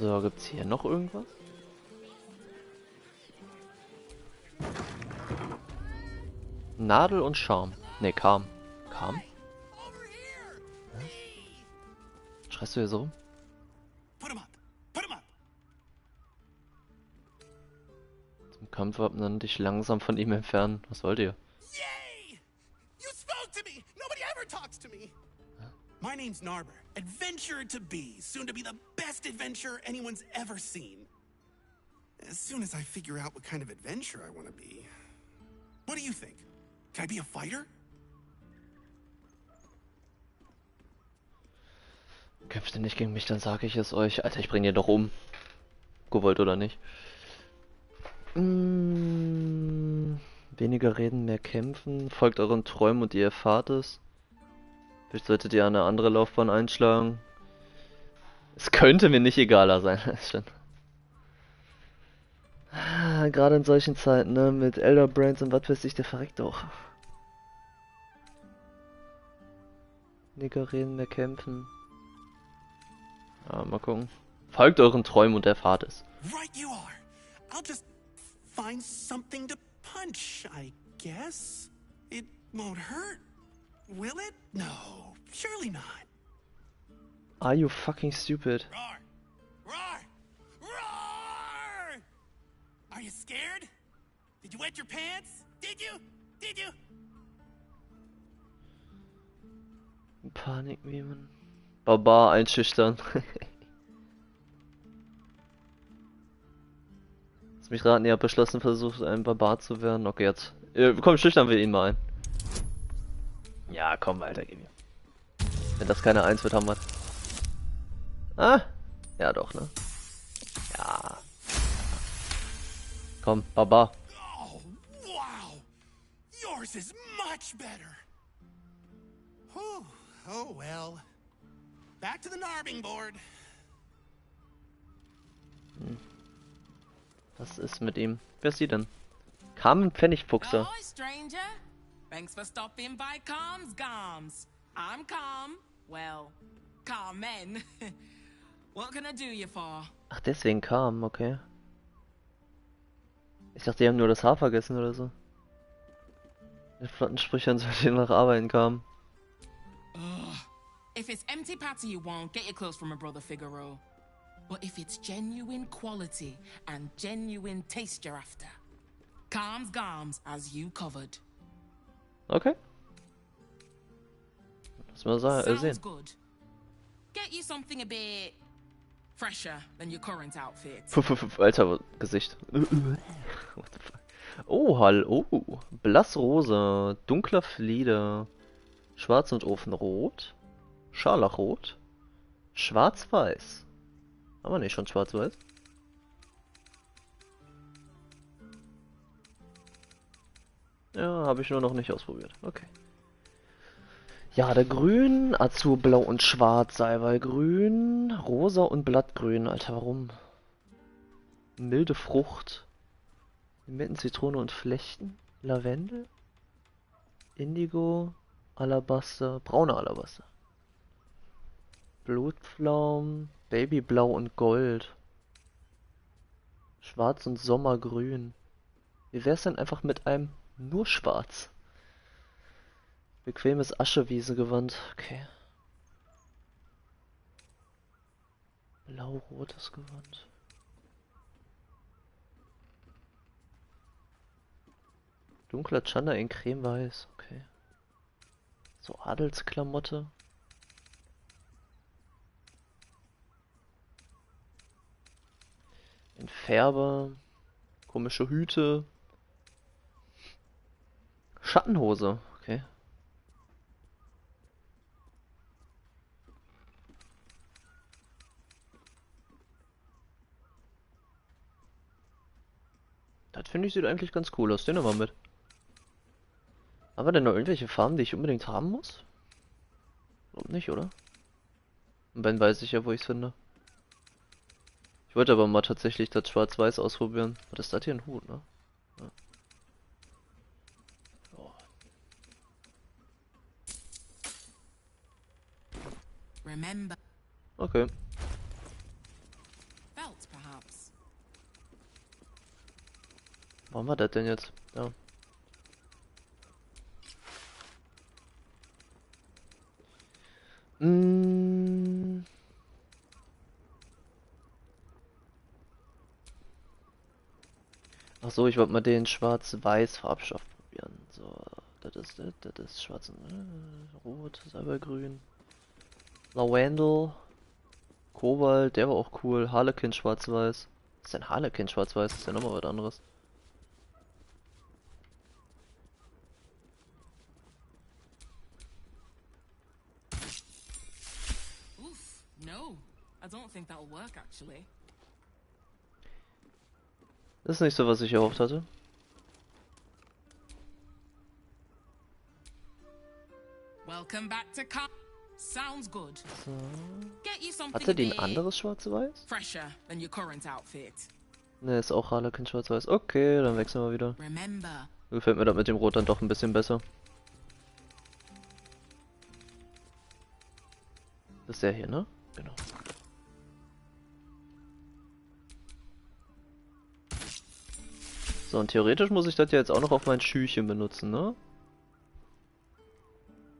So, gibt's hier noch irgendwas? Nadel und Charme. Ne, Kam. Kam? Schreist du hier so rum? Zum Kampfwappnen dich langsam von ihm entfernen. Was wollt ihr? Yay! You spoke to me! Nobody ever talks to me! My name's Narber, adventurer to be, soon to be the best adventurer anyone's ever seen. As soon as I figure out what kind of adventurer I want to be. What do you think? Can I be a fighter? Kämpft ihr nicht gegen mich, dann sage ich es euch. Alter, ich bringe ihr doch um. Gewollt oder nicht. Weniger reden, mehr kämpfen. Folgt euren Träumen und ihr erfahrt es. Vielleicht solltet ihr eine andere Laufbahn einschlagen. Es könnte mir nicht egaler sein. Gerade in solchen Zeiten, ne? Mit Elder Brains und was weiß ich, der verreckt auch. Weniger reden, mehr kämpfen. Ja, mal gucken. Folgt euren Träumen und erfahrt es. Right you are. I'll just find something to punch, I guess. It won't hurt, will it? No, surely not. Are you fucking stupid? Roar! Roar! Roar! Are you scared? Did you wet your pants? Did you? Did you? Panikmimen. Barbar einschüchtern. Lass mich raten, ihr habt beschlossen, versucht ein Barbar zu werden. Okay, jetzt. Komm, schüchtern wir ihn mal ein. Ja, komm, Alter, gib mir. Wenn das keine 1 wird, haben wir. Ah! Ja, doch, ne? Ja. Komm, Barbar. Oh, wow! Yours is much better. Whew. Oh, well. Back to the Narbing board. Was ist mit ihm? Wer ist sie denn? Carmen Pfennigfuchser. Hi, stranger. Thanks for stopping by Calm's Gams. I'm Calm. Well, Carmen. What can I do you for? Ach, deswegen Carmen, okay. Ich dachte, die haben nur das Haar vergessen oder so. Mit flotten Sprüchen sollte ihr nach Arbeiten kamen. If it's empty patty you want, get your clothes from a brother Figaro. But if it's genuine quality and genuine taste you're after, Calm's Gams has you covered. Okay. Lass mal sehen. Sounds good. Get you something a bit fresher than your current outfit. Alter, Gesicht. What the fuck? Oh, hallo. Blassrosa, dunkler Flieder, schwarz und ofenrot, scharlachrot, schwarz-weiß. Haben wir nicht schon schwarz-weiß? Ja, habe ich nur noch nicht ausprobiert. Okay. Ja, der Grün, Azurblau und Schwarz, Salbeigrün, Rosa und Blattgrün. Alter, warum? Milde Frucht. Limetten, Zitrone und Flechten. Lavendel. Indigo. Alabaster. Braune Alabaster. Blutpflaumen. Babyblau und Gold. Schwarz und Sommergrün. Wie wär's denn einfach mit einem nur Schwarz? Bequemes Aschewiesegewand. Okay. Blau-rotes Gewand. Dunkler Chanda in cremeweiß. Okay. So Adelsklamotte. In Färber. Komische Hüte. Schattenhose. Okay. Das finde ich sieht eigentlich ganz cool aus. Den nehmen wir mit. Haben wir denn noch irgendwelche Farben, die ich unbedingt haben muss? Glaub nicht, oder? Und wenn, weiß ich ja, wo ich es finde. Ich wollte aber mal tatsächlich das Schwarz-Weiß ausprobieren. Was ist das hier? Ein Hut, ne? Ja. Oh. Remember. Okay. Felt, perhaps. Wo haben wir das denn jetzt? Ja. Ach so, ich wollte mal den schwarz-weiß Farbstoff probieren. So, das ist schwarz und rot, Salbeigrün. Lavendel, Kobalt, der war auch cool. Harlequin schwarz-weiß. Was ist denn Harlequin schwarz-weiß? Das ist ja nochmal was anderes. Oof, no. I don't think that'll work actually. Das ist nicht so, was ich erhofft hatte. Welcome back to Sounds good. So. Get you something Hatte die ein anderes schwarz-weiß? fresher than your current outfit. Ne, ist auch Harlequin schwarz-weiß. Okay, dann wechseln wir wieder. Remember. Gefällt mir das mit dem Rot dann doch ein bisschen besser. Das ist der hier, ne? Genau. So, und theoretisch muss ich das ja jetzt auch noch auf mein Schüchchen benutzen, ne?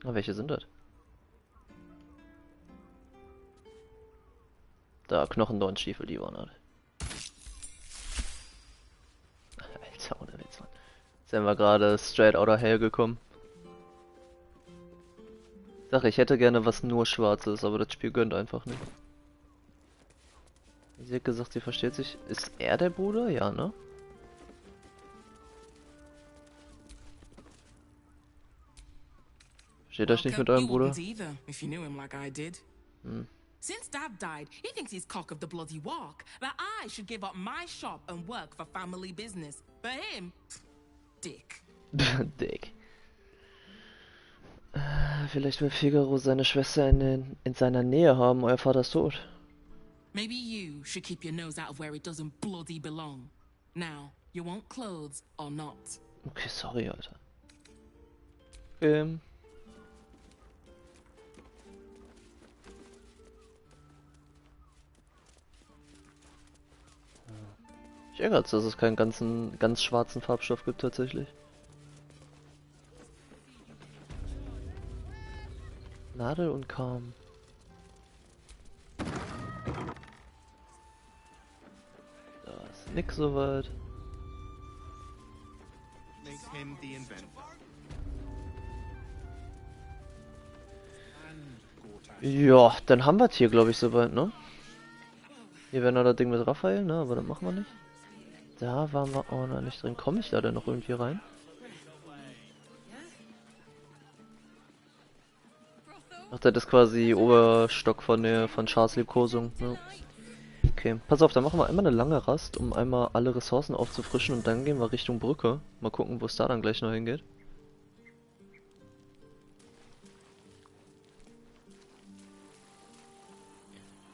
Na, welche sind das? Da, Knochendornstiefel, die waren halt. Alter, ohne Witz, Mann. Jetzt sind wir gerade straight out of hell gekommen. Sag, ich hätte gerne was nur Schwarzes, aber das Spiel gönnt einfach nicht. Sie hat gesagt, sie versteht sich. Ist er der Bruder? Ja, ne? Versteht euch nicht mit eurem Bruder? Hm. Since Dad died, he thinks he's cock of the bloody walk. That I should give up my shop and work for family business. For him, dick. Dick. Vielleicht will Figaro seine Schwester in seiner Nähe haben. Euer Vater ist tot. Maybe you should keep your nose out of where it doesn't bloody belong. Now, you want clothes or not? Okay, sorry, Alter. Ich ärgere es, dass es keinen ganz schwarzen Farbstoff gibt tatsächlich. Nadel und Kam. Da ist nix soweit. Ja, dann haben wir es hier, glaube ich, soweit, ne? Hier wäre noch das Ding mit Raphael, ne? Aber das machen wir nicht. Da waren wir auch noch nicht drin. Komme ich da denn noch irgendwie rein? Ach, das ist quasi Oberstock von Chars Liebkosung. Ne? Okay, pass auf, dann machen wir einmal eine lange Rast, um einmal alle Ressourcen aufzufrischen und dann gehen wir Richtung Brücke. Mal gucken, wo es da dann gleich noch hingeht.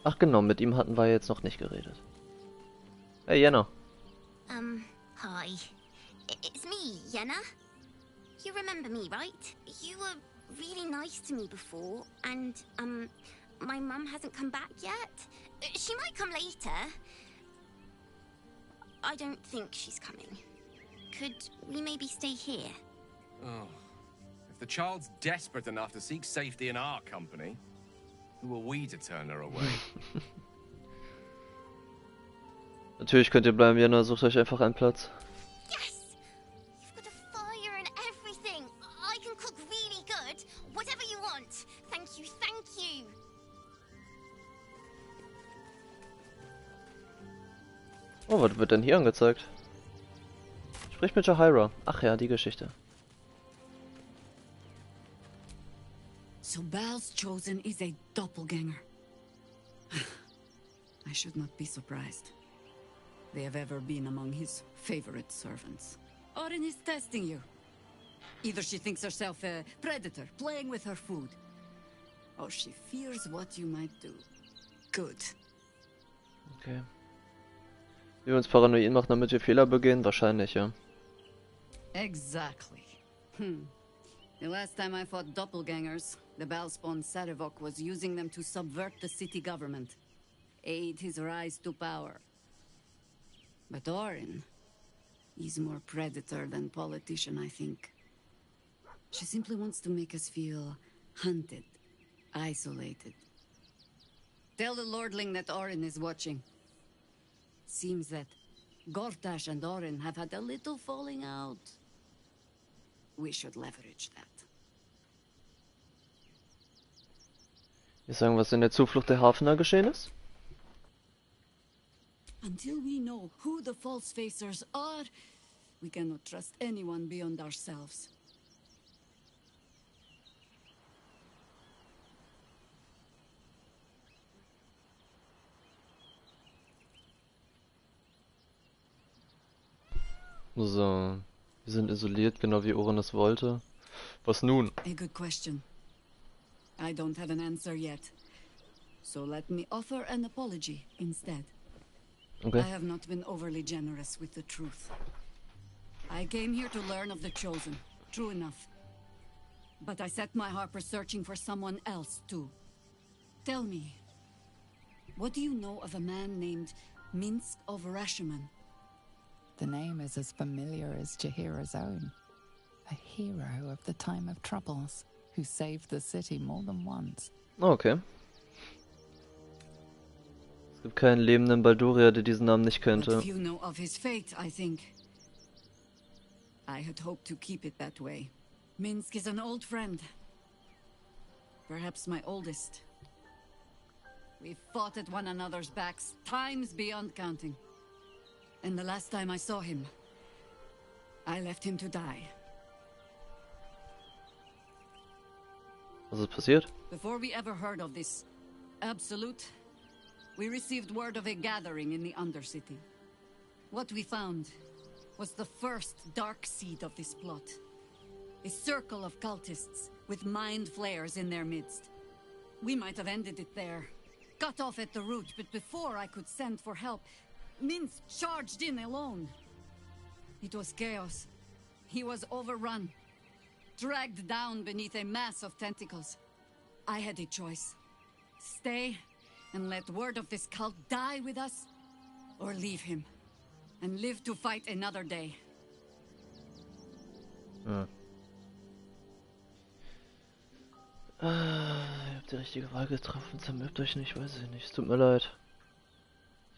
Ach genau, mit ihm hatten wir jetzt noch nicht geredet. Hey Jenna. Hi. It's me, Yenna. You remember me, right? You were really nice to me before, and, my mum hasn't come back yet. She might come later. I don't think she's coming. Could we maybe stay here? Oh. If the child's desperate enough to seek safety in our company, who are we to turn her away? Natürlich könnt ihr bleiben, Jenna, sucht euch einfach einen Platz. Yes! You've got a fire and everything. I can cook really good. Whatever you want. Thank you, thank you. Oh, was wird denn hier angezeigt? Sprich mit Jahaira. Ach ja, die Geschichte. So Bal's chosen is a doppelganger. I should not be surprised. They have ever been among his favorite servants. Orin is testing you. Either she thinks herself a predator, playing with her food, or she fears what you might do. Good. Okay. Wie wir uns paranoid machen, damit wir Fehler begehen? Wahrscheinlich, ja. Exactly. The last time I fought doppelgangers, the Balspawn Sarevok was using them to subvert the city government, aid his rise to power. But Orin, he's more predator than politician, I think. She simply wants to make us feel hunted, isolated. Tell the Lordling that Orin is watching. Seems that Gortash and Orin have had a little falling out. We should leverage that. Wir sagen, was in der Zuflucht der Hafner geschehen ist? Until we know who the false facers are, we cannot trust anyone beyond ourselves. So, wir sind isoliert, genau wie Orin es wollte. Was nun? A good question. I don't have an answer yet. So let me offer an apology instead. Okay. I have not been overly generous with the truth. I came here to learn of the Chosen, true enough. But I set my heart searching for someone else too. Tell me, what do you know of a man named Minsk of Rashiman? The name is as familiar as Jaheira's own. A hero of the time of troubles, who saved the city more than once. Okay. Es gibt keinen lebenden Baldurier, der diesen Namen nicht But könnte. few know of his fate, I think. I had hoped to keep it that way. Minsk is an old friend. Perhaps my oldest. We've fought at one another's backs, times beyond counting. And the last time I saw him, I left him to die. Was ist passiert? Before we ever heard of this Absolute, we received word of a gathering in the Undercity. What we found was the first dark seed of this plot. A circle of cultists with mind flayers in their midst. We might have ended it there, cut off at the root, but before I could send for help, Minsk charged in alone. It was chaos. He was overrun, dragged down beneath a mass of tentacles. I had a choice. Stay and let word of this cult die with us, or leave him and live to fight another day. Ihr habt die richtige Wahl getroffen, zermürbt euch nicht, weiß ich nicht. Es tut mir leid.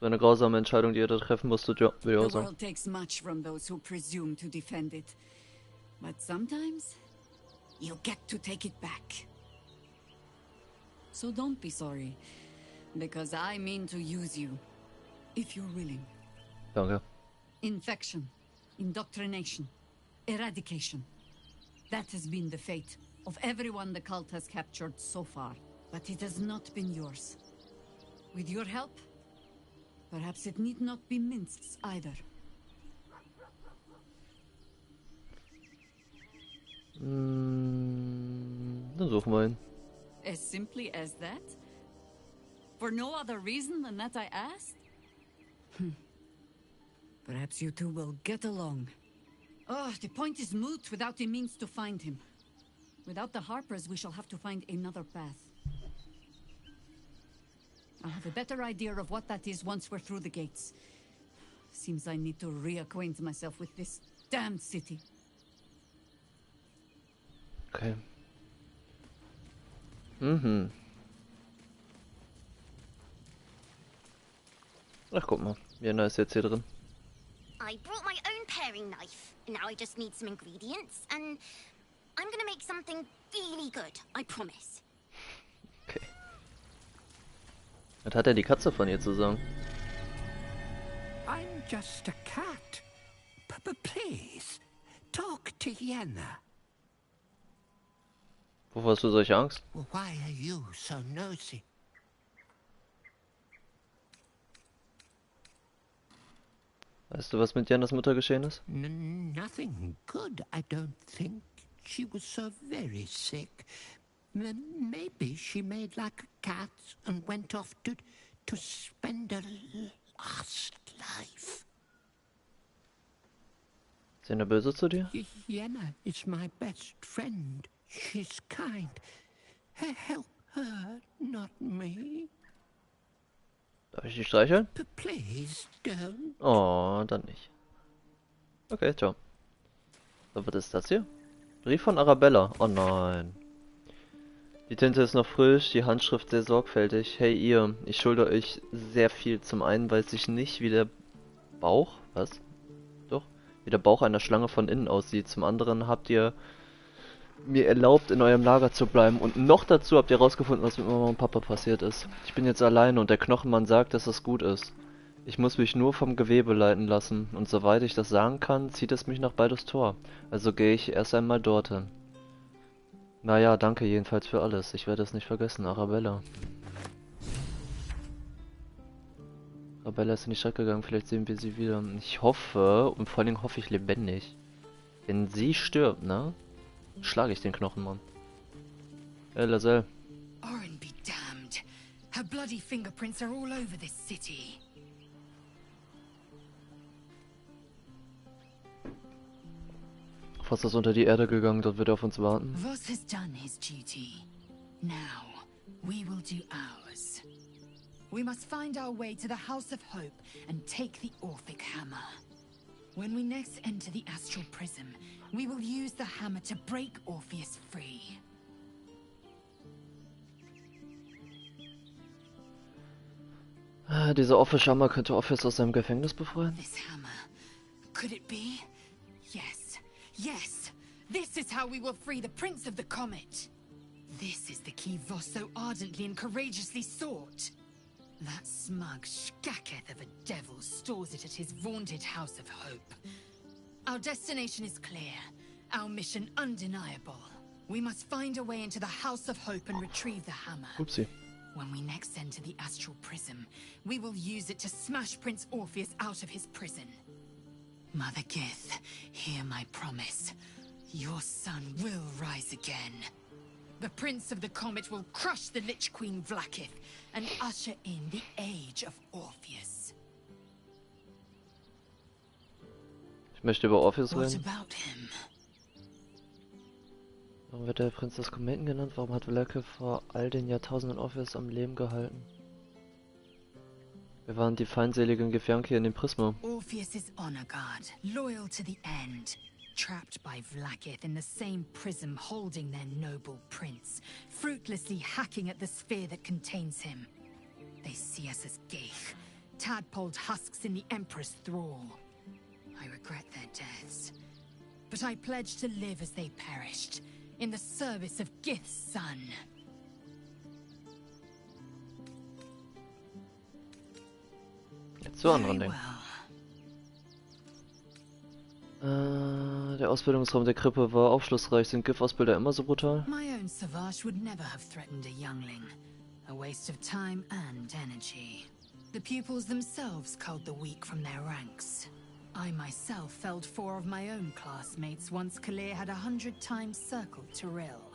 So eine grausame Entscheidung, die ihr da treffen musstet, ja, würde ich auch The sagen. world takes much from those who presume to defend it. But sometimes, you get to take it back. So don't be sorry, because I mean to use you, if you're willing. Danke. Infection, indoctrination, eradication. That has been the fate of everyone the cult has captured so far. But it has not been yours. With your help, perhaps it need not be Minsk's either. Dann suchen wir ihn. As simply as that? For no other reason than that I asked? Perhaps you two will get along. Oh, the point is moot without the means to find him. Without the Harpers, we shall have to find another path. I'll have a better idea of what that is once we're through the gates. Seems I need to reacquaint myself with this damned city. Okay. Mhm. Ach, guck mal. Jena ist jetzt hier drin. I brought my own paring knife. Now I just need some ingredients, and I'm gonna make something really good, I promise. Okay. Was hat denn die Katze von ihr zu sagen? I'm just a cat. Please, talk to Yenna. Wovor hast du solche Angst? Why are you so nosy? Weißt du, was mit Jennas Mutter geschehen ist? Nothing good, I don't think. She was so very sick. Maybe she made like a cat and went off to spend a last life. Ist Jenna böse zu dir? Yenna is my best friend. She's kind. Help her, not me. Darf ich die streicheln? Please don't. Oh, dann nicht. Okay, ciao. So, was ist das hier? Brief von Arabella. Oh nein. Die Tinte ist noch frisch, die Handschrift sehr sorgfältig. Hey ihr, ich schulde euch sehr viel. Zum einen weiß ich nicht, wie der Bauch, was? Doch, wie der Bauch einer Schlange von innen aussieht. Zum anderen habt ihr mir erlaubt, in eurem Lager zu bleiben. Und noch dazu habt ihr rausgefunden, was mit Mama und Papa passiert ist. Ich bin jetzt alleine und der Knochenmann sagt, dass das gut ist. Ich muss mich nur vom Gewebe leiten lassen. Und soweit ich das sagen kann, zieht es mich nach Baldurs Tor. Also gehe ich erst einmal dorthin. Naja, danke jedenfalls für alles. Ich werde es nicht vergessen, Arabella. Arabella ist in die Stadt gegangen, vielleicht sehen wir sie wieder. Ich hoffe, und vor allem hoffe ich lebendig. Wenn sie stirbt, ne? Schlage ich den Knochenmann. Hey, Laselle. Oren be damned. Her bloody fingerprints are all over this city. Fast ist unter die Erde gegangen, dort wird er auf uns warten. Voss has done his duty. Now, we will do ours. We must find our way to the House of Hope and take the Orphic Hammer. When we next enter the Astral Prism, we will use the hammer to break Orpheus free. Dieser Orphisch-Hammer könnte Orpheus aus seinem Gefängnis befreien. This hammer. Could it be? Yes. Yes! This is how we will free the Prince of the Comet! This is the key Voss so ardently and courageously sought. That smug shkacketh of a devil stores it at his vaunted House of Hope. Our destination is clear. Our mission undeniable. We must find a way into the House of Hope and retrieve the hammer. Oopsie. When we next enter the Astral Prism, we will use it to smash Prince Orpheus out of his prison. Mother Gith, hear my promise. Your son will rise again. The Prince of the Comet will crush the Lich Queen Vlaakith and usher in the Age of Orpheus. Ich möchte über Orpheus What reden. about him? Warum wird der Prinz des Kometen genannt? Warum hat Vlaakith vor all den Jahrtausenden Orpheus am Leben gehalten? Wir waren die feindseligen Gefährten in dem Prisma. Orpheus is honor guard, loyal to the end. Trapped by Vlaakith in the same prism holding their noble prince, fruitlessly hacking at the sphere that contains him. They see us as geich, tadpoled husks in the Emperor's thrall. I regret their deaths, but I pledge to live as they perished, in the service of Gith's son. Jetzt zu anderen Dingen. Der Ausbildungsraum der Krippe war aufschlussreich. Sind Gith-Ausbilder immer so brutal? My own Savage would never have threatened a youngling. A waste of time and energy. The pupils themselves culled the weak from their ranks. I myself felled 4 of my own classmates once Kalir had 100 times circled Tyrell.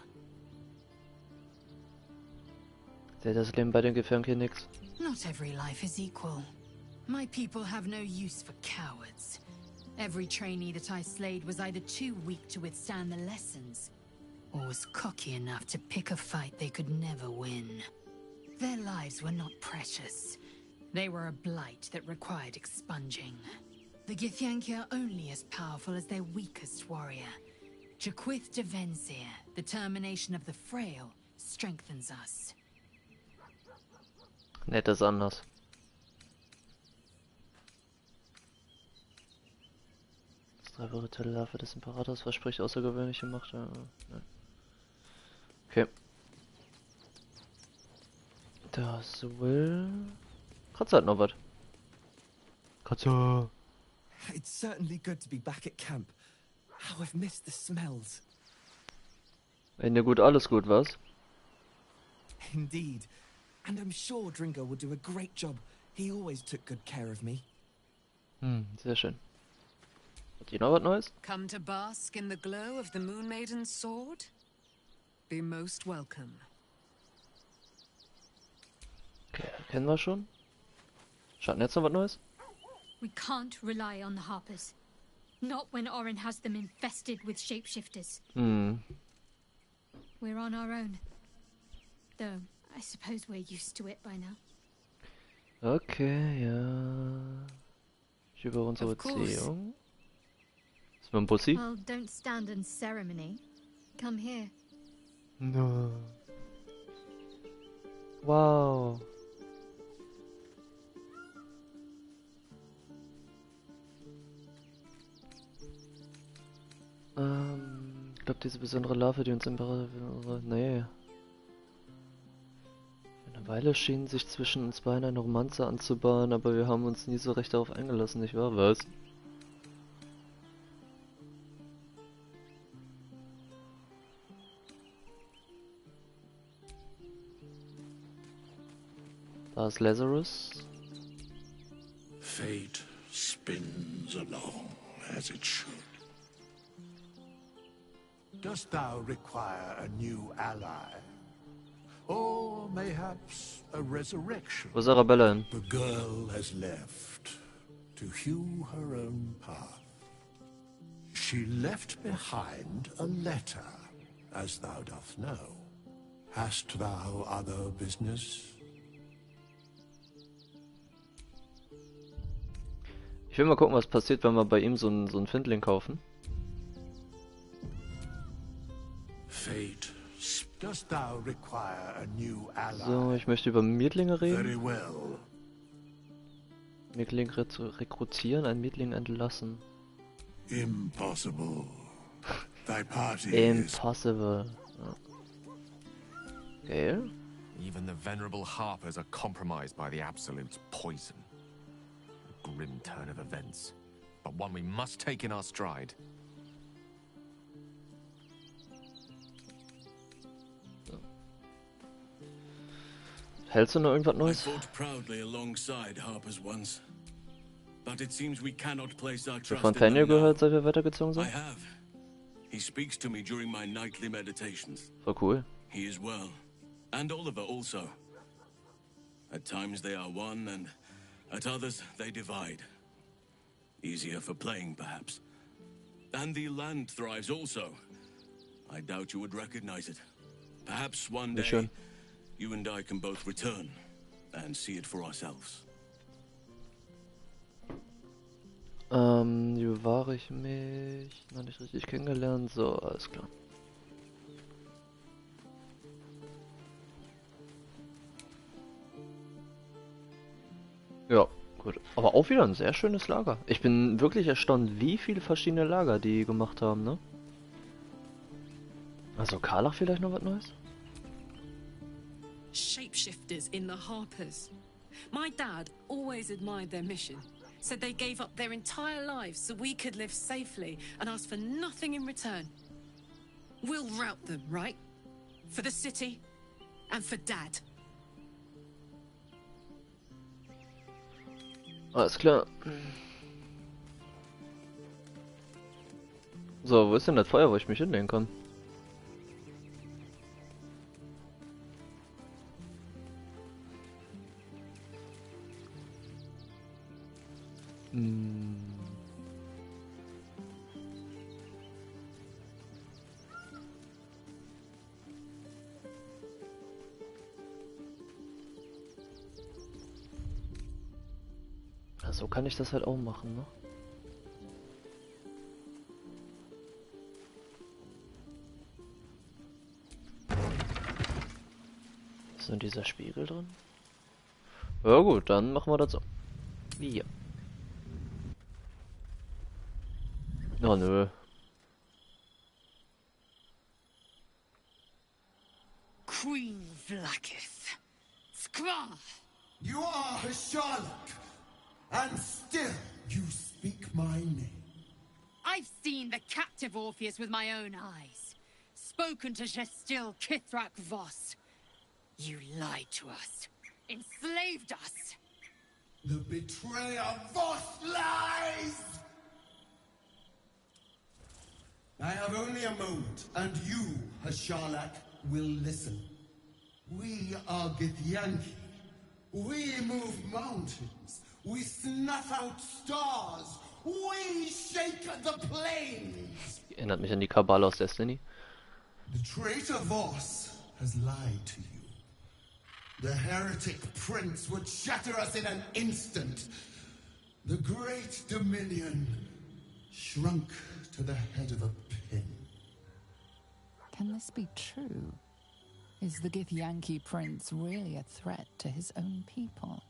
Das Leben bei den Gefährten hier nix. Not every life is equal. My people have no use for cowards. Every trainee that I slayed was either too weak to withstand the lessons, or was cocky enough to pick a fight they could never win. Their lives were not precious. They were a blight that required expunging. The Githyanki are only as powerful as their weakest warrior. Jaquith de Vensir, the termination of the frail, strengthens us. Nett ist anders. Das 3 Larve des Imperators verspricht außergewöhnliche Macht. Ja. Okay. Das will... Kratzer hat noch was. Kratzer! It's certainly good to be back at camp. How I've missed the smells. Ende gut, alles gut, was? Indeed. And I'm sure Dringo will do a great job. He always took good care of me. Sehr schön. Hat ihr noch was Neues? Come to bask in the glow of the Moon Maiden's sword? Be most welcome. Okay, kennen wir schon. Schatten jetzt noch was Neues? We can't rely on the Harpers. Not when Orin has them infested with shapeshifters. We're on our own. Though, I suppose we're used to it by now. Okay, ja. Über unsere Beziehung. Ist man ein Pussy? Well, don't stand in ceremony. Come here. No. Wow. Ich glaube, diese besondere Larve, die uns Imperator... Nee. Eine Weile schien sich zwischen uns beiden eine Romanze anzubahnen, aber wir haben uns nie so recht darauf eingelassen, nicht wahr? Was? Da ist Lazarus. Fate spins along as it should. Dost thou require a new ally? Or mayhaps a resurrection? Wo ist Arabella hin? The girl has left to hew her own path. She left behind a letter, as thou dost know. Hast thou other business? Ich will mal gucken, was passiert, wenn wir bei ihm so einen Findling kaufen. Fate. Dost thou require a new ally? So, ich möchte über Mietlinge reden. Very well. Mietling rekrutieren, ein Mietling entlassen. Impossible. Thy party Impossible. Ja. Okay. Even the venerable harpers are compromised by the Absolute's poison. A grim turn of events, but one we must take in our stride. Hältst du noch irgendwas Neues? I fought proudly alongside Harpers once, but it seems we cannot place our trust Von in Daniel them now. gehört, seit wir weitergezogen I sind? have. He speaks to me during my nightly meditations. Voll cool. He is well, and Oliver also. At times they are one, and at others they divide. Easier for playing, perhaps. And the land thrives also. I doubt you would recognize it. Perhaps one day, schön. you and I can both return and see it for ourselves. Wie bewahre ich mich? Noch nicht richtig kennengelernt. So, alles klar. Ja, gut. Aber auch wieder ein sehr schönes Lager. Ich bin wirklich erstaunt, wie viele verschiedene Lager die gemacht haben, ne? Also Karlach vielleicht noch was Neues? Shapeshifters in the Harpers. My dad always admired their mission. Said they gave up their entire lives so we could live safely and asked for nothing in return. We'll rout them, right? For the city and for Dad. Alles klar. So, wo ist denn das Feuer, wo ich mich hinlegen kann? so kann ich das halt auch machen, ne? Ist denn dieser Spiegel drin? Ja gut, dann machen wir das so. Ja. Oh nö. Queen Vlaakith. Skra! You are a Charlotte, and still you speak my name. I've seen the captive Orpheus with my own eyes. Spoken to Gestil Kithrak Voss. You lied to us. Enslaved us. The betrayer Voss lies! I have only a moment, and you, Hashalak, will listen. We are Githyanki. We move mountains. We snuff out stars. We shake the plains. Erinnert mich an die Kabale aus Destiny. The traitor Voss has lied to you. The heretic prince would shatter us in an instant. The great dominion shrunk to the head of a pin. Can this be true? Is the Githyanki prince really a threat to his own people?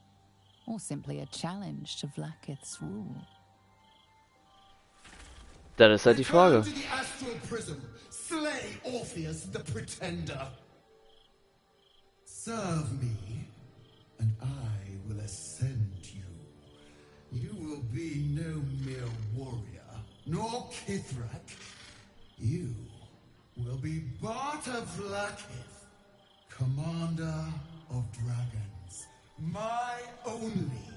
Or simply a challenge to Vlaakith's rule? Das ist halt die Frage. Return to the astral prism. Slay Orpheus the pretender. Serve me, and I will ascend you. You will be no mere warrior, nor Kithrak. You will be Barta Vlaakith, commander of dragons. My only,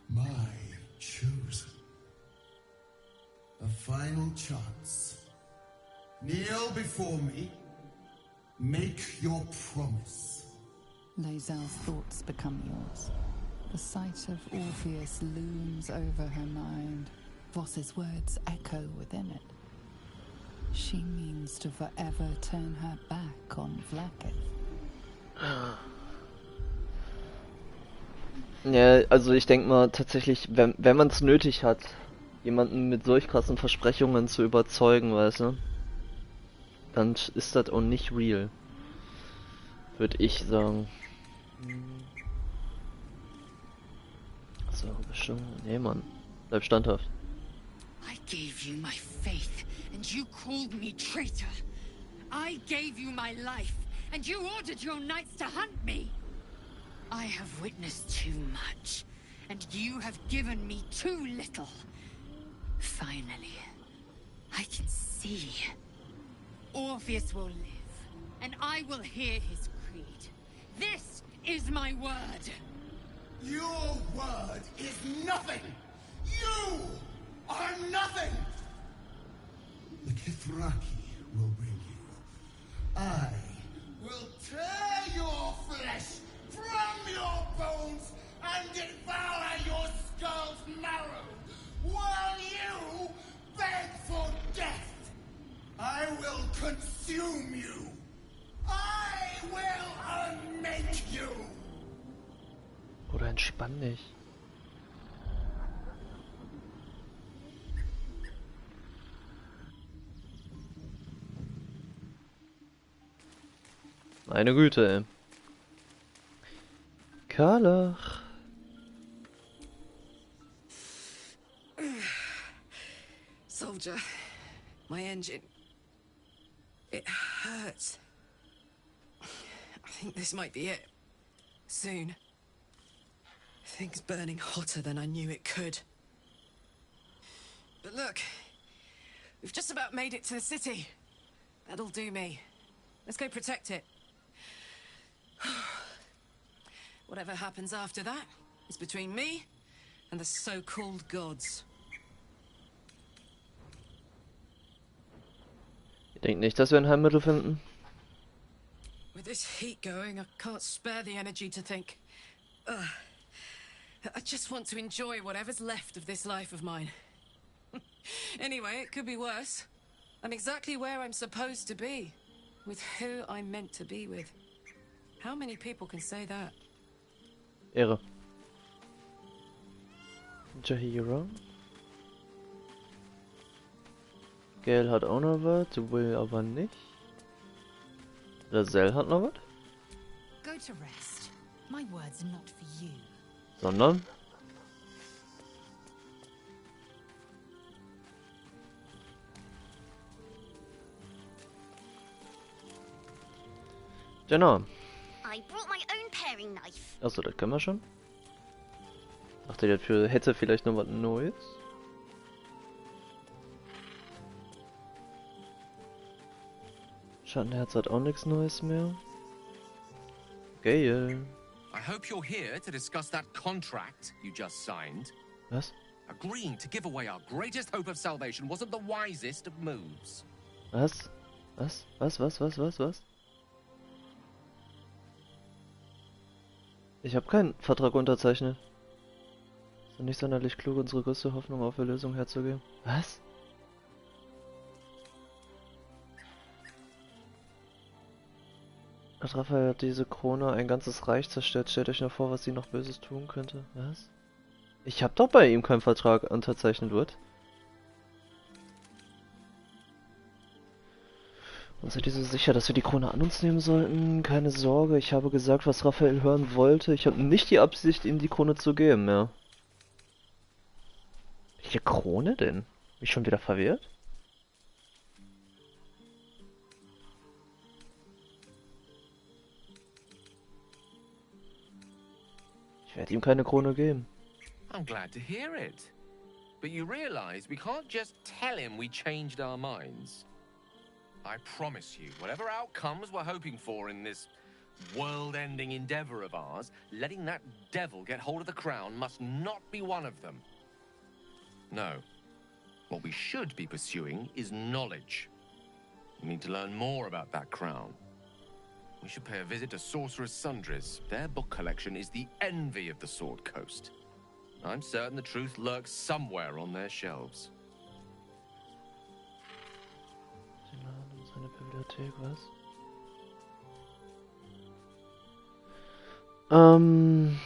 my chosen. A final chance. Kneel before me. Make your promise. Lae'zel's thoughts become yours. The sight of Orpheus looms over her mind. Voss's words echo within it. She means to forever turn her back on Vlaakith. Ja, also ich denke mal tatsächlich, wenn man es nötig hat, jemanden mit solch krassen Versprechungen zu überzeugen, weißt du, dann ist das auch nicht real. Würde ich sagen. So, bestimmt. Nee, Mann. Bleib standhaft. I gave you my faith, and you called me traitor. I gave you my life, and you ordered your knights to hunt me. I have witnessed too much, and you have given me too little. Finally, I can see. Orpheus will live, and I will hear his creed. This is my word. Your word is nothing. You are nothing. The Kithraki will bring you. I will tear your flesh from your bones and devour your skull's marrow, while you beg for death. I will consume you. I will unmake you. Oder entspann dich. Meine Güte, ey. Karlach. Soldier, my engine. It hurts. I think this might be it. Soon. Things burning hotter than I knew it could. But look, we've just about made it to the city. That'll do me. Let's go protect it. Whatever happens after that is between me and the so-called gods. Ich denke nicht, dass wir ein Heilmittel finden. With this heat going, I can't spare the energy to think. I just want to enjoy whatever's left of this life of mine. Anyway, it could be worse. I'm exactly where I'm supposed to be. With who I'm meant to be with. How many people can say that? Ehre. Jahira. Gale hat auch noch was, Will aber nicht. Laselle hat noch was. Go to rest. My words are not for you. Sondern? Genau. I brought my own paring knife. Achso, das können wir schon. Dachte, dafür hätte vielleicht noch was Neues. Schattenherz hat auch nichts Neues mehr. Gale. I hope you're here to discuss that contract you just signed. Was? Agreeing to give away our greatest hope of salvation wasn't the wisest of moves. Was? Was? Ich habe keinen Vertrag unterzeichnet. Ist doch nicht sonderlich klug, unsere größte Hoffnung auf Erlösung herzugeben. Was? Raphael hat diese Krone ein ganzes Reich zerstört. Stellt euch nur vor, was sie noch Böses tun könnte. Was? Ich hab doch bei ihm keinen Vertrag unterzeichnet, wird. Und seid ihr so sicher, dass wir die Krone an uns nehmen sollten? Keine Sorge, ich habe gesagt, was Raphael hören wollte. Ich habe nicht die Absicht, ihm die Krone zu geben, ja. Welche Krone denn? Bin ich schon wieder verwirrt? Ich werde ihm keine Krone geben. I'm glad to hear it. But you realize we can't just tell him we changed our minds. I promise you, whatever outcomes we're hoping for in this world-ending endeavor of ours, letting that devil get hold of the crown must not be one of them. No. What we should be pursuing is knowledge. We need to learn more about that crown. We should pay a visit to Sorcerer's Sundries. Their book collection is the envy of the Sword Coast. I'm certain the truth lurks somewhere on their shelves. Seine Bibliothek, was? Ein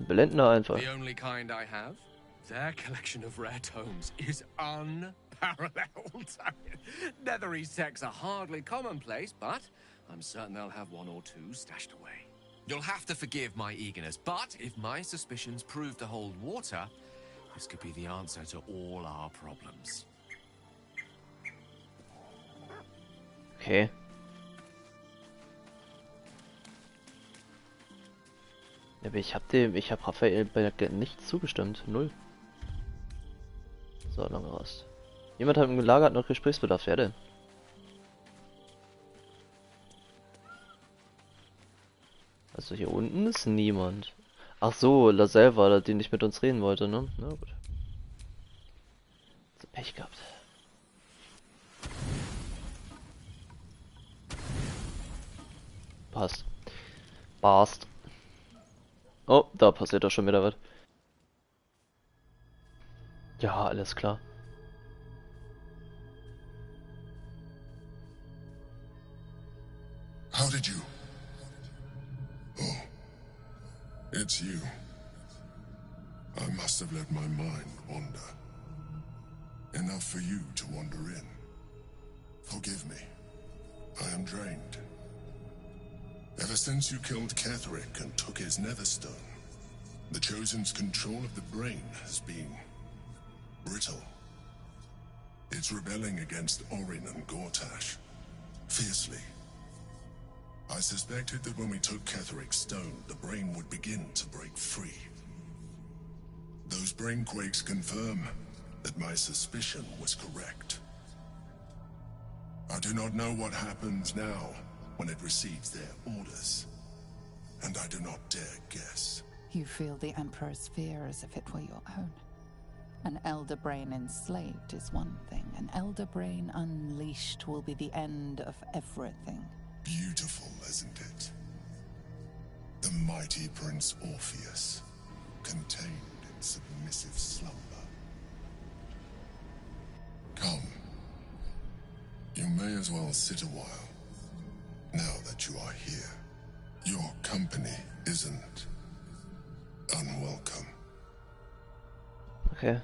Blendner einfach. The only kind I have. Their collection of rare tomes is unparalleled. Netherese texts are hardly commonplace, but I'm certain they'll have one or two stashed away. You'll have to forgive my eagerness, but if my suspicions prove to hold water, this could be the answer to all our problems. Okay. Ja, aber ich hab Raphael nicht zugestimmt. Null. So, lange Rast. Jemand hat im Lager noch Gesprächsbedarf. Wer denn? Also hier unten ist niemand. Ach so, Laselle war der, der nicht mit uns reden wollte, ne? Na gut. So Pech gehabt. Passt. Passt. Oh, da passiert doch schon wieder was. Ja, alles klar. How did you? Oh, it's you. I must have let my mind wander. Enough for you to wander in. Forgive me. I am drained. Ever since you killed Ketherick and took his Netherstone, the Chosen's control of the brain has been brittle. It's rebelling against Orin and Gortash, fiercely. I suspected that when we took Ketherick's stone, the brain would begin to break free. Those brain quakes confirm that my suspicion was correct. I do not know what happens now when it receives their orders, and I do not dare guess. You feel the Emperor's fear as if it were your own. An elder brain enslaved is one thing. An elder brain unleashed will be the end of everything. Beautiful, isn't it? The mighty Prince Orpheus, contained in submissive slumber. Come. You may as well sit a while, now that you are here. Your company isn't unwelcome. Okay.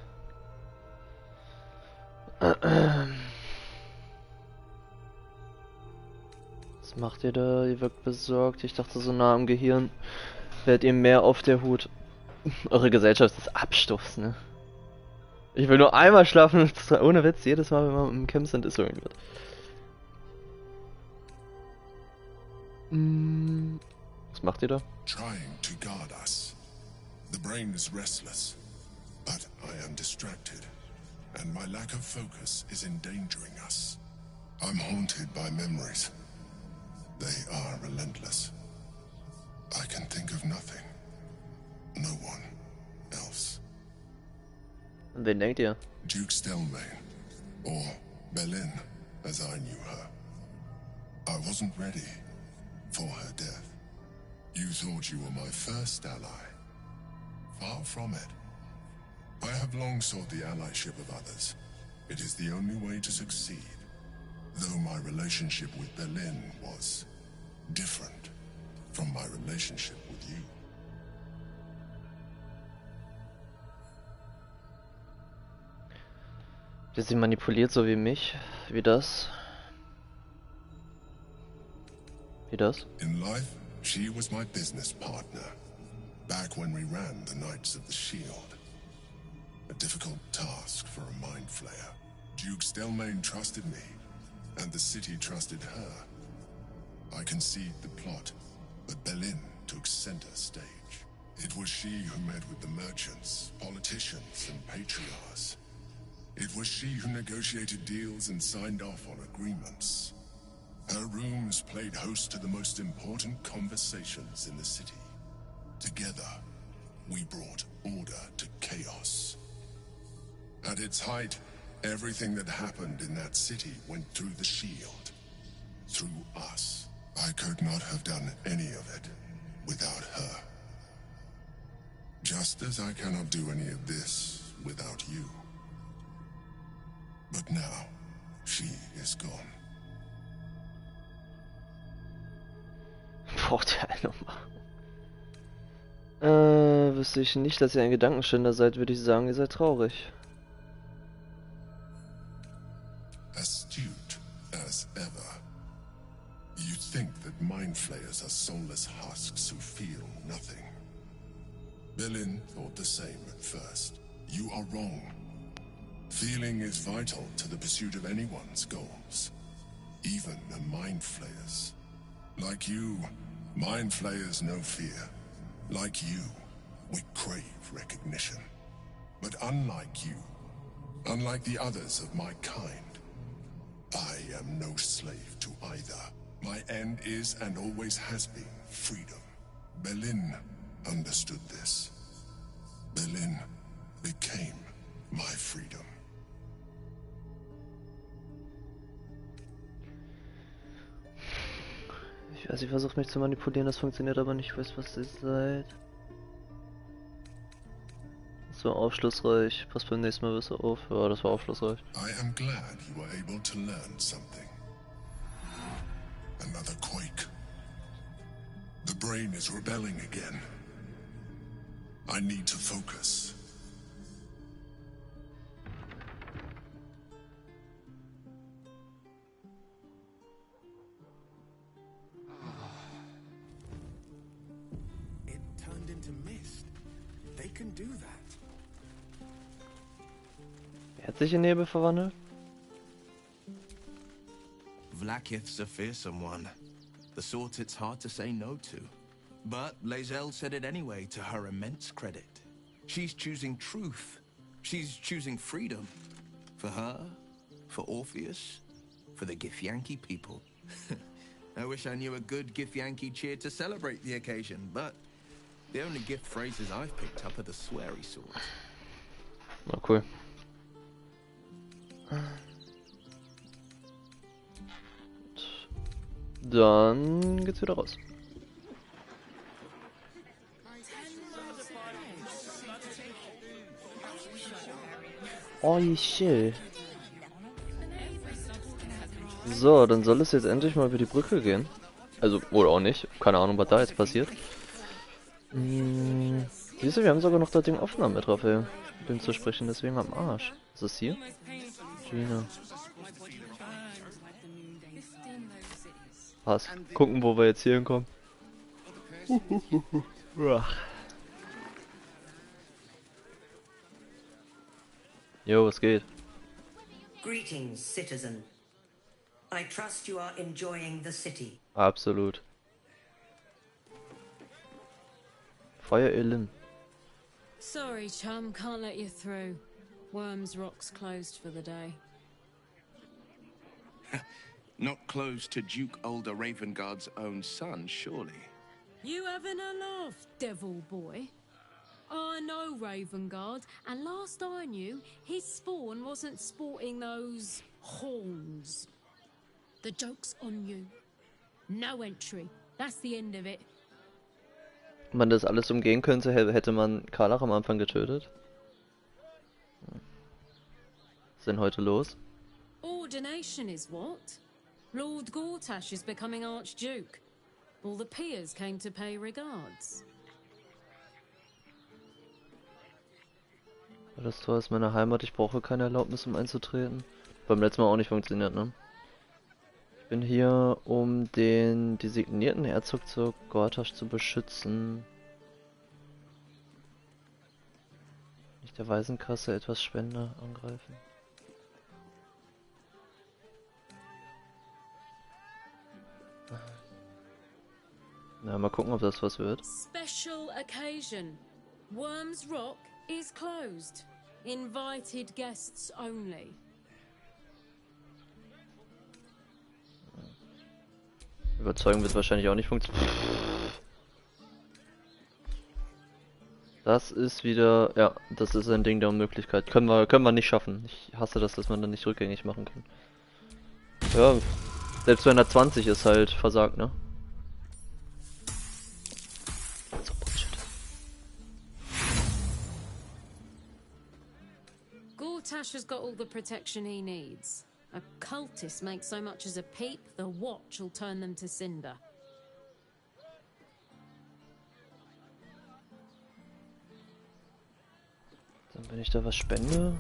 Was macht ihr da? Ihr wirkt besorgt. Ich dachte, so nah am Gehirn werdet ihr mehr auf der Hut. Eure Gesellschaft ist Abstoß, ne? Ich will nur einmal schlafen und zwar ohne Witz, jedes Mal, wenn wir im Camp sind, ist so irgendwas. Was macht ihr da? Trying to guard us. The brain is restless, but I am distracted, and my lack of focus is endangering us. I'm haunted by memories. They are relentless. I can think of nothing. No one else. Und wen denkt ihr? Duke Stelmane, or Berlin, as I knew her. I wasn't ready for her death. You thought you were my first ally. Far from it. I have long sought the allyship of others. It is the only way to succeed. Though my relationship with Berlin was different from my relationship with you. Der sie manipuliert, so wie mich. Wie das? Wie das? In life, she was my business partner. Back when we ran the Knights of the Shield. A difficult task for a mind flayer. Duke Stelmane trusted me, and the city trusted her. I conceived the plot, but Berlin took center stage. It was she who met with the merchants, politicians, and patriarchs. It was she who negotiated deals and signed off on agreements. Her rooms played host to the most important conversations in the city. Together, we brought order to chaos. At its height, everything that happened in that city went through the shield. Through us. I could not have done any of it without her. Just as I cannot do any of this without you. But now, she is gone. Braucht ihr eine machen? Wüsste ich nicht, dass ihr ein Gedankenständer seid, würde ich sagen, ihr seid traurig. Astute as ever. You think that mind flayers are soulless husks who feel nothing. Berlin thought the same at first. You are wrong. Feeling is vital to the pursuit of anyone's goals. Even a mind flayer's. Like you, mind flayers know fear. Like you, we crave recognition. But unlike you, unlike the others of my kind, I am no slave to either. My end is and always has been freedom. Berlin understood this. Berlin became my freedom. Ich weiß, sie versucht mich zu manipulieren, das funktioniert aber nicht. Ich weiß, was ihr seid. Das war aufschlussreich. Passt beim nächsten Mal besser auf. Ja, das war aufschlussreich. I am glad you were able to learn something. Another quake. The brain is rebelling again. I need to focus. It turned into mist. They can do that. Wer hat sich in Nebel verwandelt? Vlaakith's a fearsome one. The sort it's hard to say no to. But Lae'zel said it anyway, to her immense credit. She's choosing truth. She's choosing freedom. For her, for Orpheus, for the Githyanki people. I wish I knew a good Githyanki cheer to celebrate the occasion, but the only gift phrases I've picked up are the sweary sort. Na cool. Dann geht's wieder raus. Oh, shit. So, dann soll es jetzt endlich mal über die Brücke gehen. Also, oder auch nicht. Keine Ahnung, was da jetzt passiert. Siehst du, wir haben sogar noch das Ding Aufnahme mit Raphael. Mit dem zu sprechen, deswegen am Arsch. Ist das hier? Gina. Passt. Gucken, wo wir jetzt hier hinkommen. Jo, was geht? Greetings, citizen. I trust you are enjoying the city. Absolut. Feuer Elin. Sorry, chum, can't let you through. Worms Rock's closed for the day. Not close to Duke Older Ravengard's own son, surely. You having a laugh, devil boy? I know Ravengard, and last I knew, his spawn wasn't sporting those horns. The joke's on you. No entry. That's the end of it. Wenn man das alles umgehen könnte, hätte man Karlach am Anfang getötet. Was ist denn heute los? Ordination is what? Lord Gortash is becoming Archduke. All the peers came to pay regards. Das Tor ist meine Heimat, ich brauche keine Erlaubnis, um einzutreten. Beim letzten Mal auch nicht funktioniert, ne? Ich bin hier, um den designierten Herzog zur Gortasch zu beschützen. Nicht der Waisenkasse etwas Spender angreifen. Na, mal gucken, ob das was wird. Special occasion. Worms Rock is closed. Invited guests only. Überzeugen wird wahrscheinlich auch nicht funktionieren. Das ist wieder, ja, das ist ein Ding der Unmöglichkeit. Können wir nicht schaffen. Ich hasse das, dass man dann nicht rückgängig machen kann. Ja, selbst wenn er 20 ist halt versagt, ne? So Bullshit. Gortash has got all the protection he needs. A cultist makes so much as a peep, the watch will turn them to cinder. Dann, wenn ich da was spende.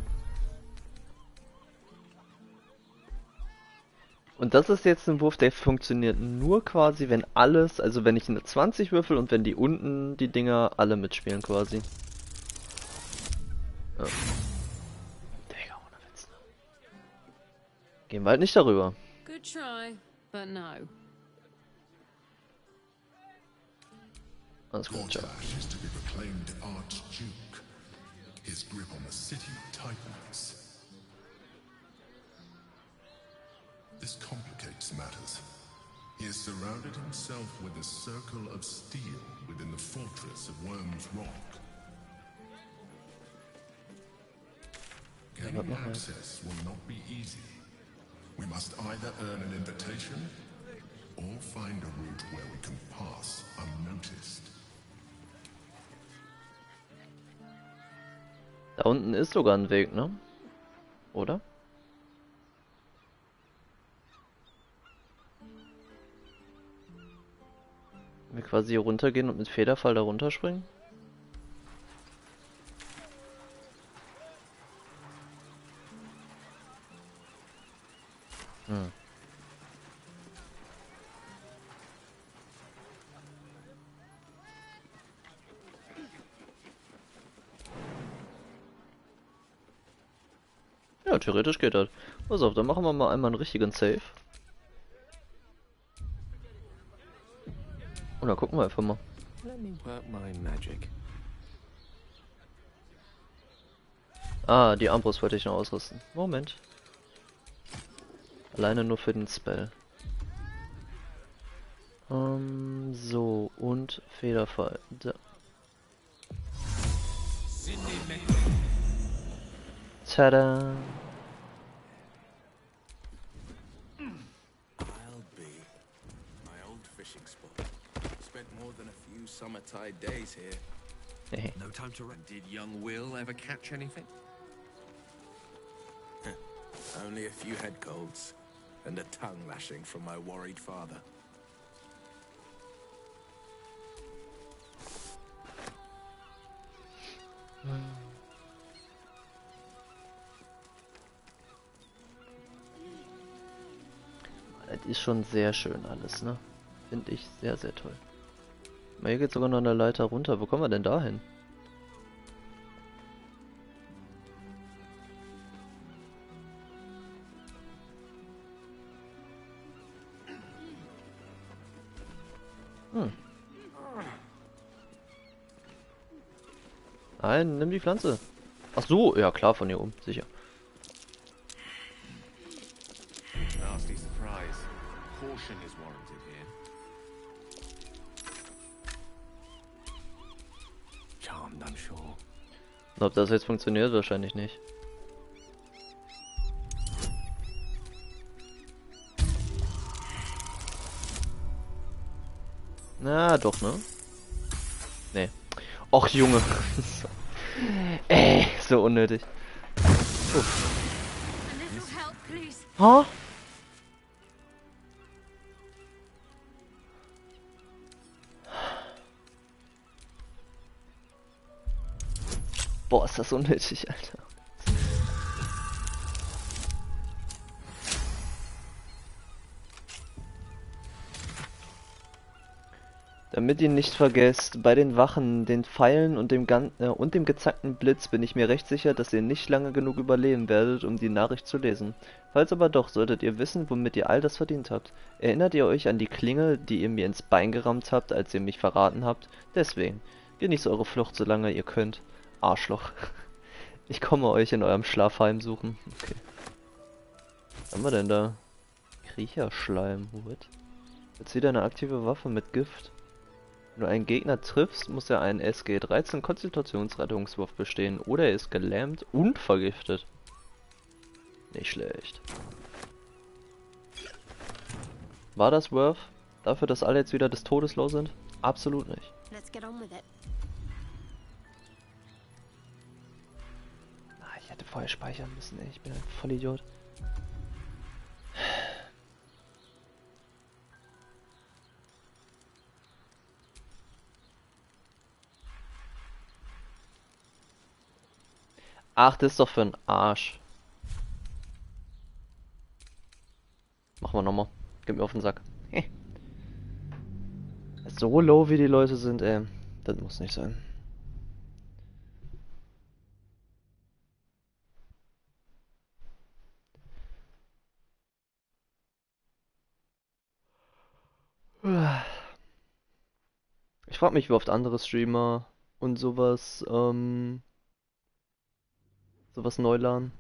Und das ist jetzt ein Wurf, der funktioniert nur quasi, wenn alles, also wenn ich eine 20 würfel und wenn die unten die Dinger alle mitspielen quasi. Ja. Gehen wir halt nicht darüber. Good try, but no. Alles gut, ciao. Gortash is to be proclaimed Archduke. His grip on the city tightens. This complicates matters. He has surrounded himself with a circle of steel within the fortress of Worms Rock. Gaining access will not be easy. We must either earn an invitation or find a route where we can pass unnoticed. Da unten ist sogar ein Weg, ne? Oder? Wir quasi hier runtergehen und mit Federfall da runterspringen? Hm. Ja, theoretisch geht das. Pass auf, dann machen wir mal einmal einen richtigen Save. Und dann gucken wir einfach mal. Ah, die Armbrust wollte ich noch ausrüsten. Moment. Alleine nur für den Spell. So, und Federfall. Da. Tada! I'll be my old fishing spot. Spent more than a few summertide days here. No time to rest. Did young Will ever catch anything? Only a few head colds and a tongue lashing from my worried father. Das ist schon sehr schön alles, ne? Finde ich sehr, sehr toll. Aber hier geht sogar noch eine Leiter runter. Wo kommen wir denn da hin? Nein, nimm die Pflanze. Ach so, ja klar, von hier oben, sicher. Nasty surprise. Caution is warranted here. Charmed, I'm sure. Ob das jetzt funktioniert, wahrscheinlich nicht. Na, doch, ne? Nee. Och, Junge. So. So unnötig. Ha? Boah, ist das unnötig, Alter. Damit ihr nicht vergesst, bei den Wachen, den Pfeilen und dem gezackten Blitz bin ich mir recht sicher, dass ihr nicht lange genug überleben werdet, um die Nachricht zu lesen. Falls aber doch, solltet ihr wissen, womit ihr all das verdient habt. Erinnert ihr euch an die Klinge, die ihr mir ins Bein gerammt habt, als ihr mich verraten habt? Deswegen, genießt eure Flucht, solange ihr könnt. Arschloch. Ich komme euch in eurem Schlaf heimsuchen. Okay. Was haben wir denn da? Kriecherschleim, what? Jetzt wieder eine aktive Waffe mit Gift. Wenn du einen Gegner triffst, muss er einen SG-13 Konstitutionsrettungswurf bestehen oder er ist gelähmt und vergiftet. Nicht schlecht. War das worth? Dafür, dass alle jetzt wieder des Todes low sind? Absolut nicht. Let's get on with it. Ich hätte vorher speichern müssen, ey. Ich bin ein Vollidiot. Ach, das ist doch für ein Arsch. Machen wir nochmal. Gib mir auf den Sack. So low wie die Leute sind, ey. Das muss nicht sein. Ich frage mich, wie oft andere Streamer und sowas, sowas neu laden.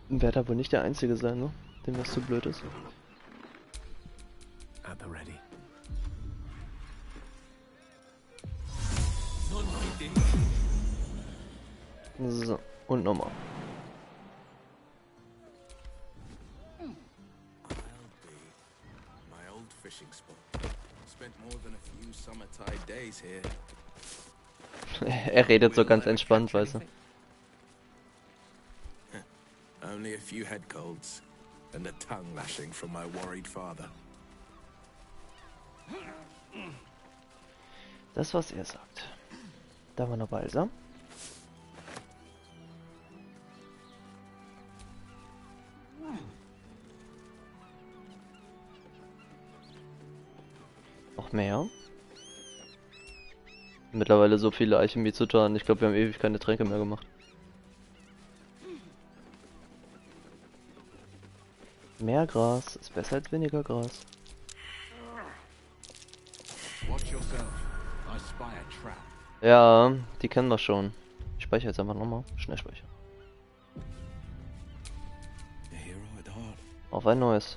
Wird da wohl nicht der Einzige sein, ne? Dem das zu blöd ist. Aber ready. So, und nochmal. My old fishing spot. Spent more than a few summer tide days here. Er redet so ganz entspannt, weißt du. Only a few head colds and a tongue lashing from my worried father. Das, was er sagt. Da war noch Balsam. Noch mehr. Mittlerweile so viele Alchemie-Zutaten. Ich glaube, wir haben ewig keine Tränke mehr gemacht. Mehr Gras ist besser als weniger Gras. Ja, die kennen wir schon. Ich speichere jetzt einfach nochmal. Schnell speichern. Auf ein neues.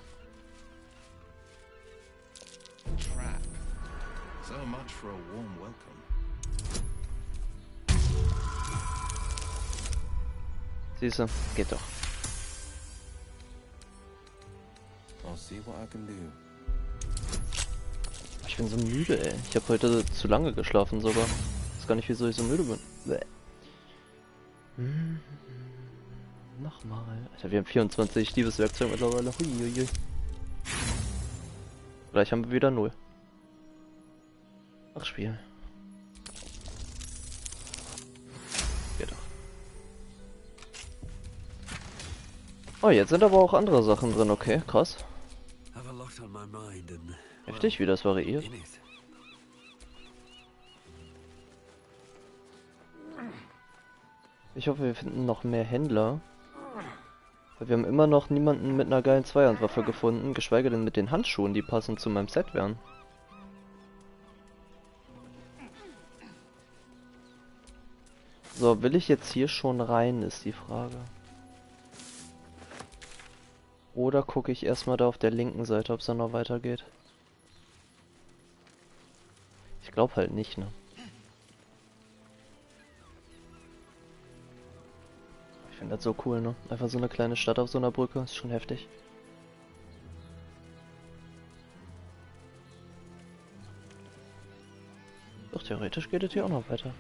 So much for a warm welcome. Siehste, geht doch. I'll see what I can do. Ich bin so müde, ey. Ich habe heute zu lange geschlafen sogar. Ich weiß gar nicht, wieso ich so müde bin. Nochmal. Alter, wir haben 24 Diebeswerkzeug mittlerweile. Huiuiui. Gleich haben wir wieder 0. Ach, Spiel. Geht doch. Oh, jetzt sind aber auch andere Sachen drin, okay, krass. Heftig, wie das variiert. Ich hoffe, wir finden noch mehr Händler. Weil wir haben immer noch niemanden mit einer geilen Zweihandwaffe gefunden, geschweige denn mit den Handschuhen, die passend zu meinem Set wären. So, will ich jetzt hier schon rein, ist die Frage. Oder gucke ich erstmal da auf der linken Seite, ob es dann noch weitergeht. Ich glaube halt nicht, ne? Ich finde das so cool, ne? Einfach so eine kleine Stadt auf so einer Brücke, ist schon heftig. Doch, theoretisch geht es hier auch noch weiter.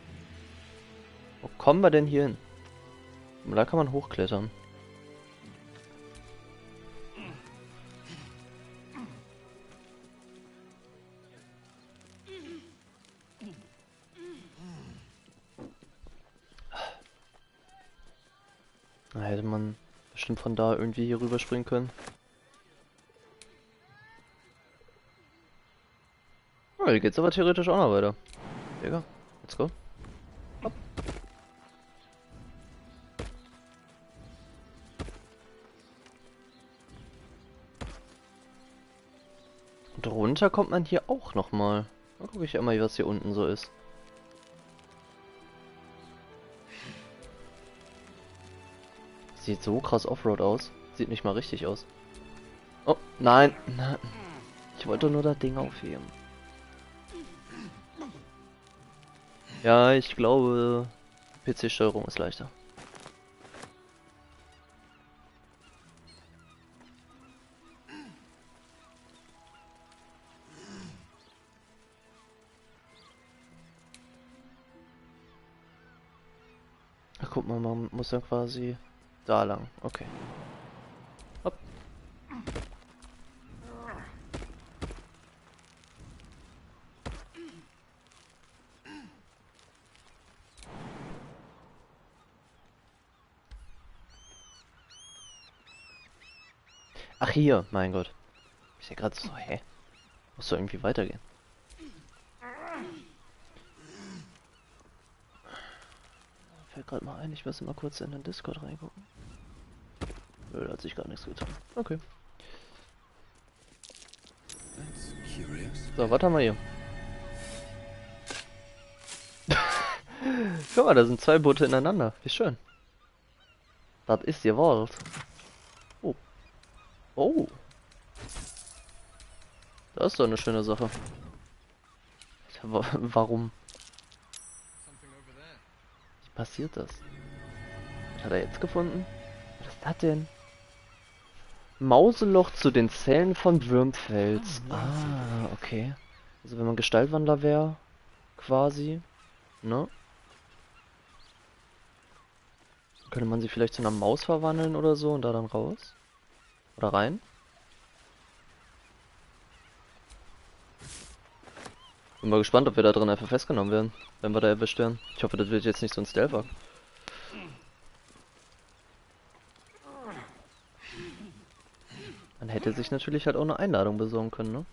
Wo kommen wir denn hier hin? Da kann man hochklettern. Da hätte man bestimmt von da irgendwie hier rüberspringen können. Oh, hier geht's aber theoretisch auch noch weiter. Digga, let's go. Hopp. Und runter kommt man hier auch nochmal. Dann gucke ich einmal, was hier unten so ist. Sieht so krass Offroad aus. Sieht nicht mal richtig aus. Oh, nein. Nein. Ich wollte nur das Ding aufheben. Ja, ich glaube, PC-Steuerung ist leichter. Ach, guck mal, man muss dann quasi da lang. Okay. Hopp. Ach hier, mein Gott. Ich sehe gerade so, hä? Muss doch irgendwie weitergehen. Fällt gerade mal ein, ich muss mal kurz in den Discord reingucken. Nö, da hat sich gar nichts getan. Okay. So, was haben wir hier? Guck mal, da sind zwei Boote ineinander. Wie schön. Das ist ihr Wald. Oh. Oh. Das ist doch eine schöne Sache. Warum? Wie passiert das? Was hat er jetzt gefunden? Was ist das denn? Mauseloch zu den Zellen von Wyrmfels. Ah, okay. Also wenn man Gestaltwandler wäre, quasi, ne? Könnte man sie vielleicht zu einer Maus verwandeln oder so und da dann raus? Oder rein? Bin mal gespannt, ob wir da drin einfach festgenommen werden, wenn wir da erwischt werden. Ich hoffe, das wird jetzt nicht so ein Stealth-Bug. Man hätte sich natürlich halt auch eine Einladung besorgen können, ne?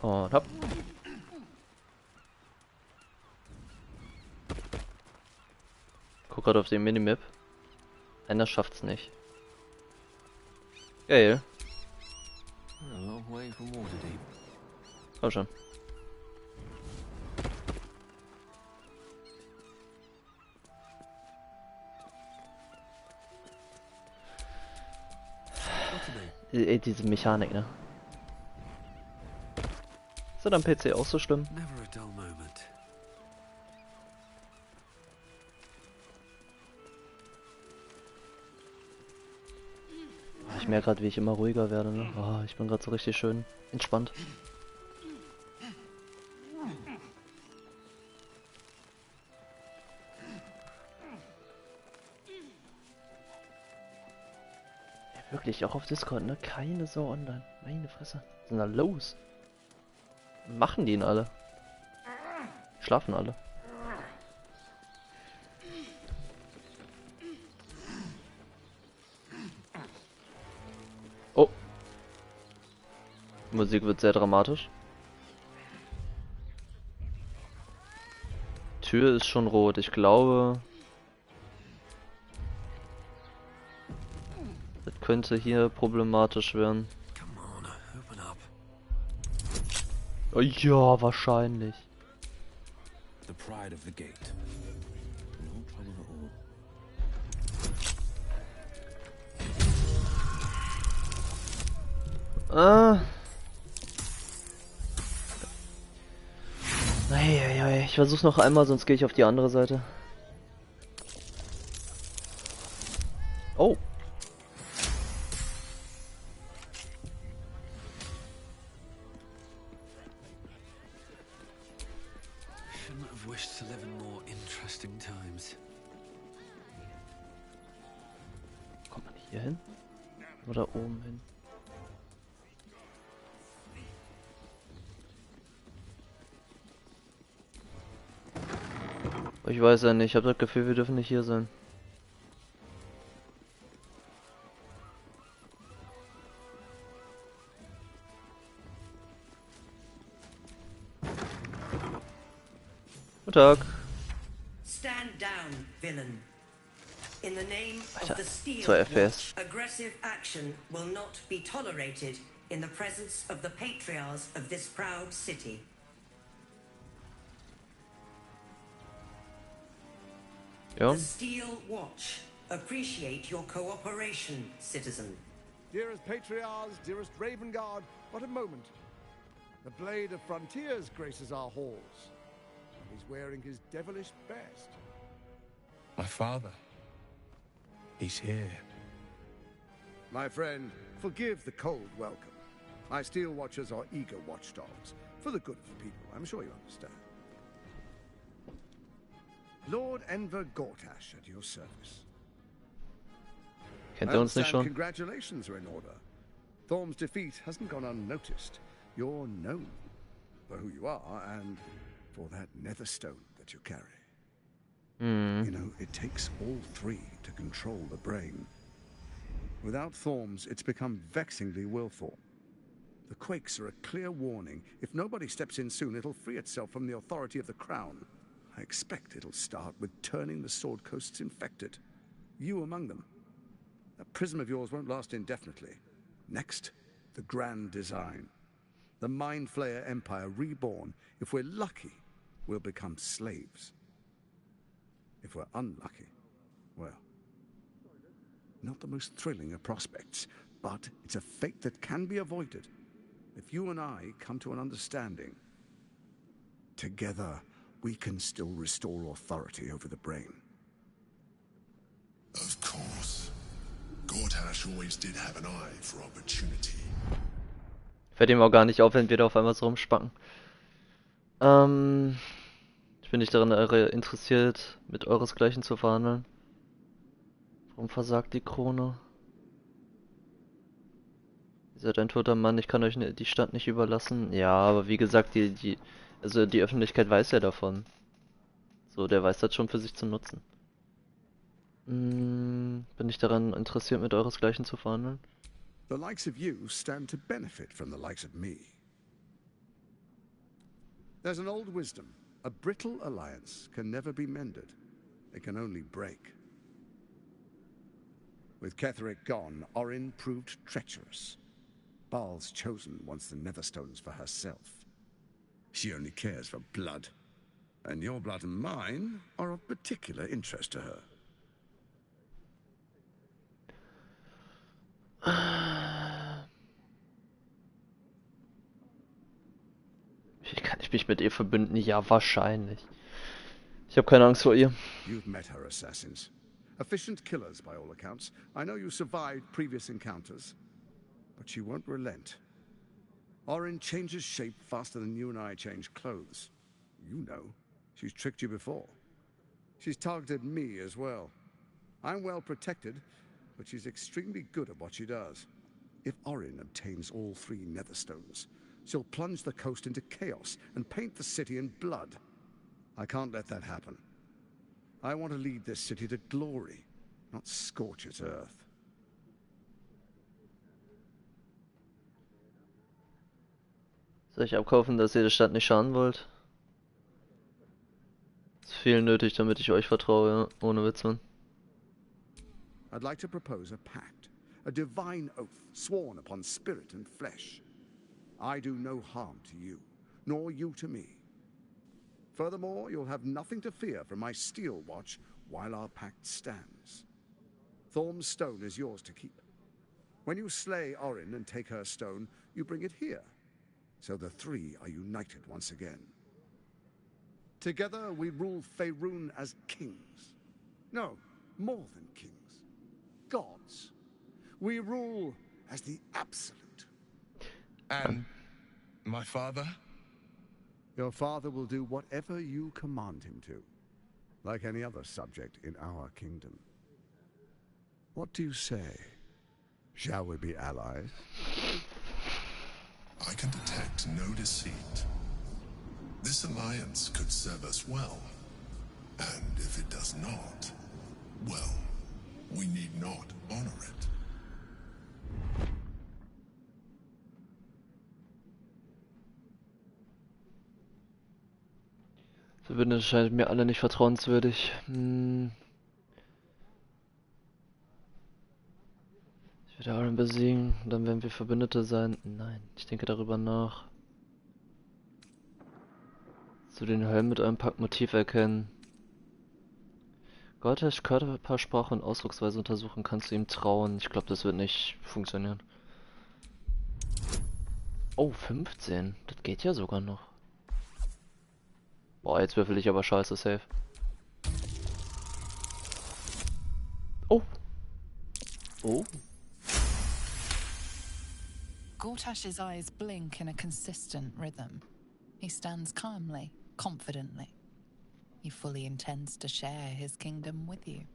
Und hopp. Guck gerade auf den Minimap. Einer schafft's nicht. Geil. Komm schon. Diese Mechanik, ne? Ist das am PC auch so schlimm? Ich merke gerade, wie ich immer ruhiger werde, ne? Oh, ich bin gerade so richtig schön entspannt. Wirklich, auch auf Discord, ne? Keine Sau online. Meine Fresse. Was ist denn da los? Machen die ihn alle? Schlafen alle. Oh. Die Musik wird sehr dramatisch. Tür ist schon rot. Ich glaube, das könnte hier problematisch werden. Oh ja, wahrscheinlich. The pride of the gate. No trouble at all. Ich versuch's noch einmal, sonst gehe ich auf die andere Seite. Oh. Shouldn't have wished to live in more interesting times. Kommt man hier hin? Oder oben hin? Ich weiß ja nicht, ich habe das Gefühl, wir dürfen nicht hier sein. Guten Tag. Stand down, villain. In the name Alter, of the Steel 2 FPS. Watch, aggressive action will not be tolerated in the presence of the patriarchs of this proud city. Ja. The Steel Watch appreciate your cooperation, citizen. Dearest Patriarchs, dearest Raven Guard, what a moment. The Blade of Frontiers graces our halls. And he's wearing his devilish best. My father. He's here. My friend, forgive the cold welcome. My Steel Watchers are eager watchdogs. For the good of the people, I'm sure you understand. Lord Enver Gortash at your service. Kennt uns nicht schon? Congratulations are in order. Thorm's defeat hasn't gone unnoticed. You're known for who you are and for that nether stone that you carry. You know, it takes all three to control the brain. Without Thorm's, it's become vexingly willful. The quakes are a clear warning. If nobody steps in soon, it'll free itself from the authority of the crown. I expect it'll start with turning the Sword Coasts infected. You among them. That prism of yours won't last indefinitely. Next, the grand design. The Mind Flayer Empire reborn. If we're lucky, we'll become slaves. If we're unlucky, well, not the most thrilling of prospects, but it's a fate that can be avoided. If you and I come to an understanding, together, we can still restore authority over the brain. Of course. Gortash always did have an eye for opportunity. Fällt ihm auch gar nicht auf, wenn wir da auf einmal so rumspacken. Ich bin nicht daran interessiert, mit euresgleichen zu verhandeln. Warum versagt die Krone? Ihr seid ein toter Mann, ich kann euch die Stadt nicht überlassen. Ja, aber wie gesagt, also die Öffentlichkeit weiß ja davon. So, der weiß das schon für sich zu nutzen. Bin ich daran interessiert, mit euresgleichen zu verhandeln? The likes of you stand to benefit from the likes of me. There's an old wisdom. A brittle alliance can never be mended. It can only break. With Ketheric gone, Orin proved treacherous. Baal's chosen wants the Netherstones for herself. She only cares for blood. And your blood and mine are of particular interest to her. Wie kann ich mich mit ihr verbünden? Ja, wahrscheinlich. Ich habe keine Angst vor ihr. You've met her assassins. Efficient killers by all accounts. I know you survived previous encounters. But she won't relent. Orin changes shape faster than you and I change clothes. You know. She's tricked you before. She's targeted me as well. I'm well protected, but she's extremely good at what she does. If Orin obtains all 3 netherstones, she'll plunge the coast into chaos and paint the city in blood. I can't let that happen. I want to lead this city to glory, not scorch its earth. Soll ich abkaufen, dass ihr der Stadt nicht schaden wollt? Ist viel nötig, damit ich euch vertraue, ja? Ohne Witz, Mann. I'd like to propose a pact, a divine oath sworn upon spirit and flesh. I do no harm to you, nor you to me. Furthermore, you'll have nothing to fear from my steel watch while our pact stands. Thorm's stone is yours to keep. When you slay Orin and take her stone, you bring it here. So the 3 are united once again. Together we rule Faerun as kings. No, more than kings. Gods. We rule as the Absolute. And my father? Your father will do whatever you command him to, like any other subject in our kingdom. What do you say? Shall we be allies? I can detect no deceit. This alliance could serve us well. And if it does not, well, we need not honor it. Verbündete scheinen mir alle nicht vertrauenswürdig. Ich werde Aaron besiegen, dann werden wir Verbündete sein. Nein, ich denke darüber nach. Zu den Helm mit einem Paktmotiv erkennen. Gortash Körpersprache und Ausdrucksweise untersuchen, kannst du ihm trauen. Ich glaube, das wird nicht funktionieren. Oh, 15. Das geht ja sogar noch. Boah, jetzt würfel ich aber scheiße safe. Oh. Oh. Gortash's eyes blink in a consistent rhythm. He stands calmly, confidently. He fully intends to share his kingdom with you.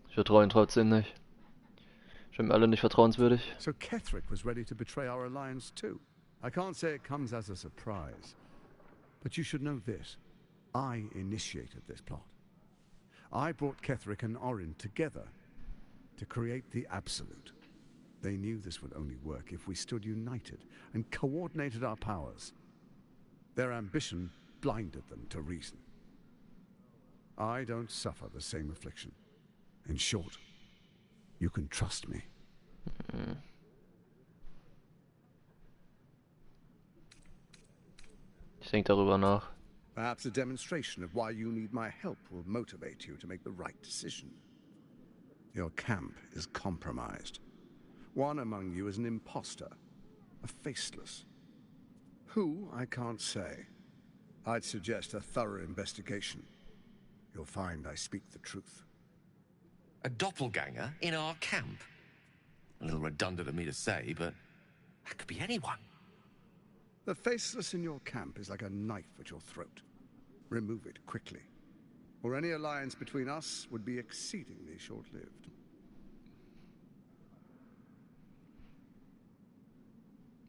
Ich vertraue ihn trotzdem nicht. Scheinen mir alle nicht vertrauenswürdig. So Ketherick was ready to betray our alliance too. I can't say it comes as a surprise. But you should know this. I initiated this plot. I brought Ketherick and Orin together to create the Absolute. They knew this would only work if we stood united and coordinated our powers. Their ambition blinded them to reason. I don't suffer the same affliction. In short, you can trust me. Ich denke darüber nach. Perhaps a demonstration of why you need my help will motivate you to make the right decision. Your camp is compromised. One among you is an imposter, a faceless. Who, I can't say. I'd suggest a thorough investigation. You'll find I speak the truth. A doppelganger in our camp? A little redundant of me to say, but that could be anyone. The faceless in your camp is like a knife at your throat. Remove it quickly, or any alliance between us would be exceedingly short-lived.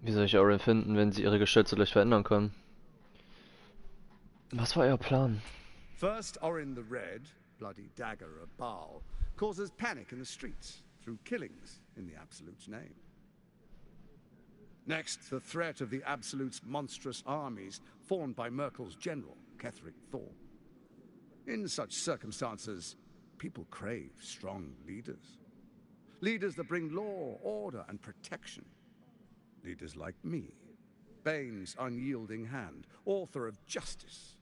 Wie soll ich Orin finden, wenn sie ihre Gestalt so leicht verändern kann? Was war euer Plan? First, Orin the Red, bloody dagger of Baal, causes panic in the streets through killings in the Absolute's name. Next, the threat of the Absolute's monstrous armies formed by Merkel's general, Ketherick Thorm. In such circumstances, people crave strong leaders. Leaders that bring law, order, and protection. Leaders like me, Bane's unyielding hand, author of justice.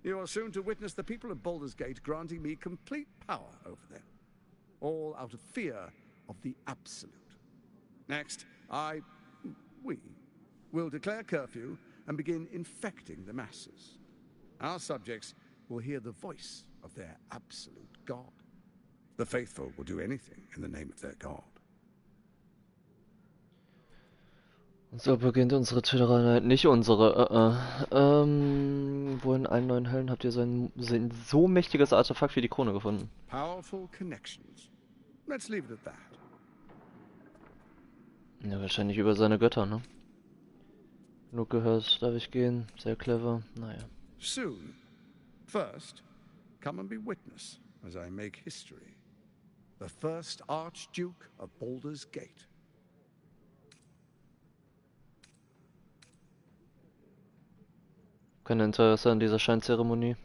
You are soon to witness the people of Baldurs Gate granting me complete power over them, all out of fear of the Absolute. Next, we will declare curfew and begin infecting the masses. Our subjects will hear the voice of their absolute God. The faithful will do anything in the name of their God. Und so beginnt unsere Twitter-Einheit, nicht unsere. Wo in allen neuen Höllen habt ihr so ein so mächtiges Artefakt wie die Krone gefunden? Powerful connections. Let's leave it at that. Ja, wahrscheinlich über seine Götter, ne? Genug gehört, darf ich gehen. Sehr clever. Naja. Soon. First, come and be witness as I make history. The first Archduke of Baldurs Gate. Kein Interesse an dieser Scheinzeremonie.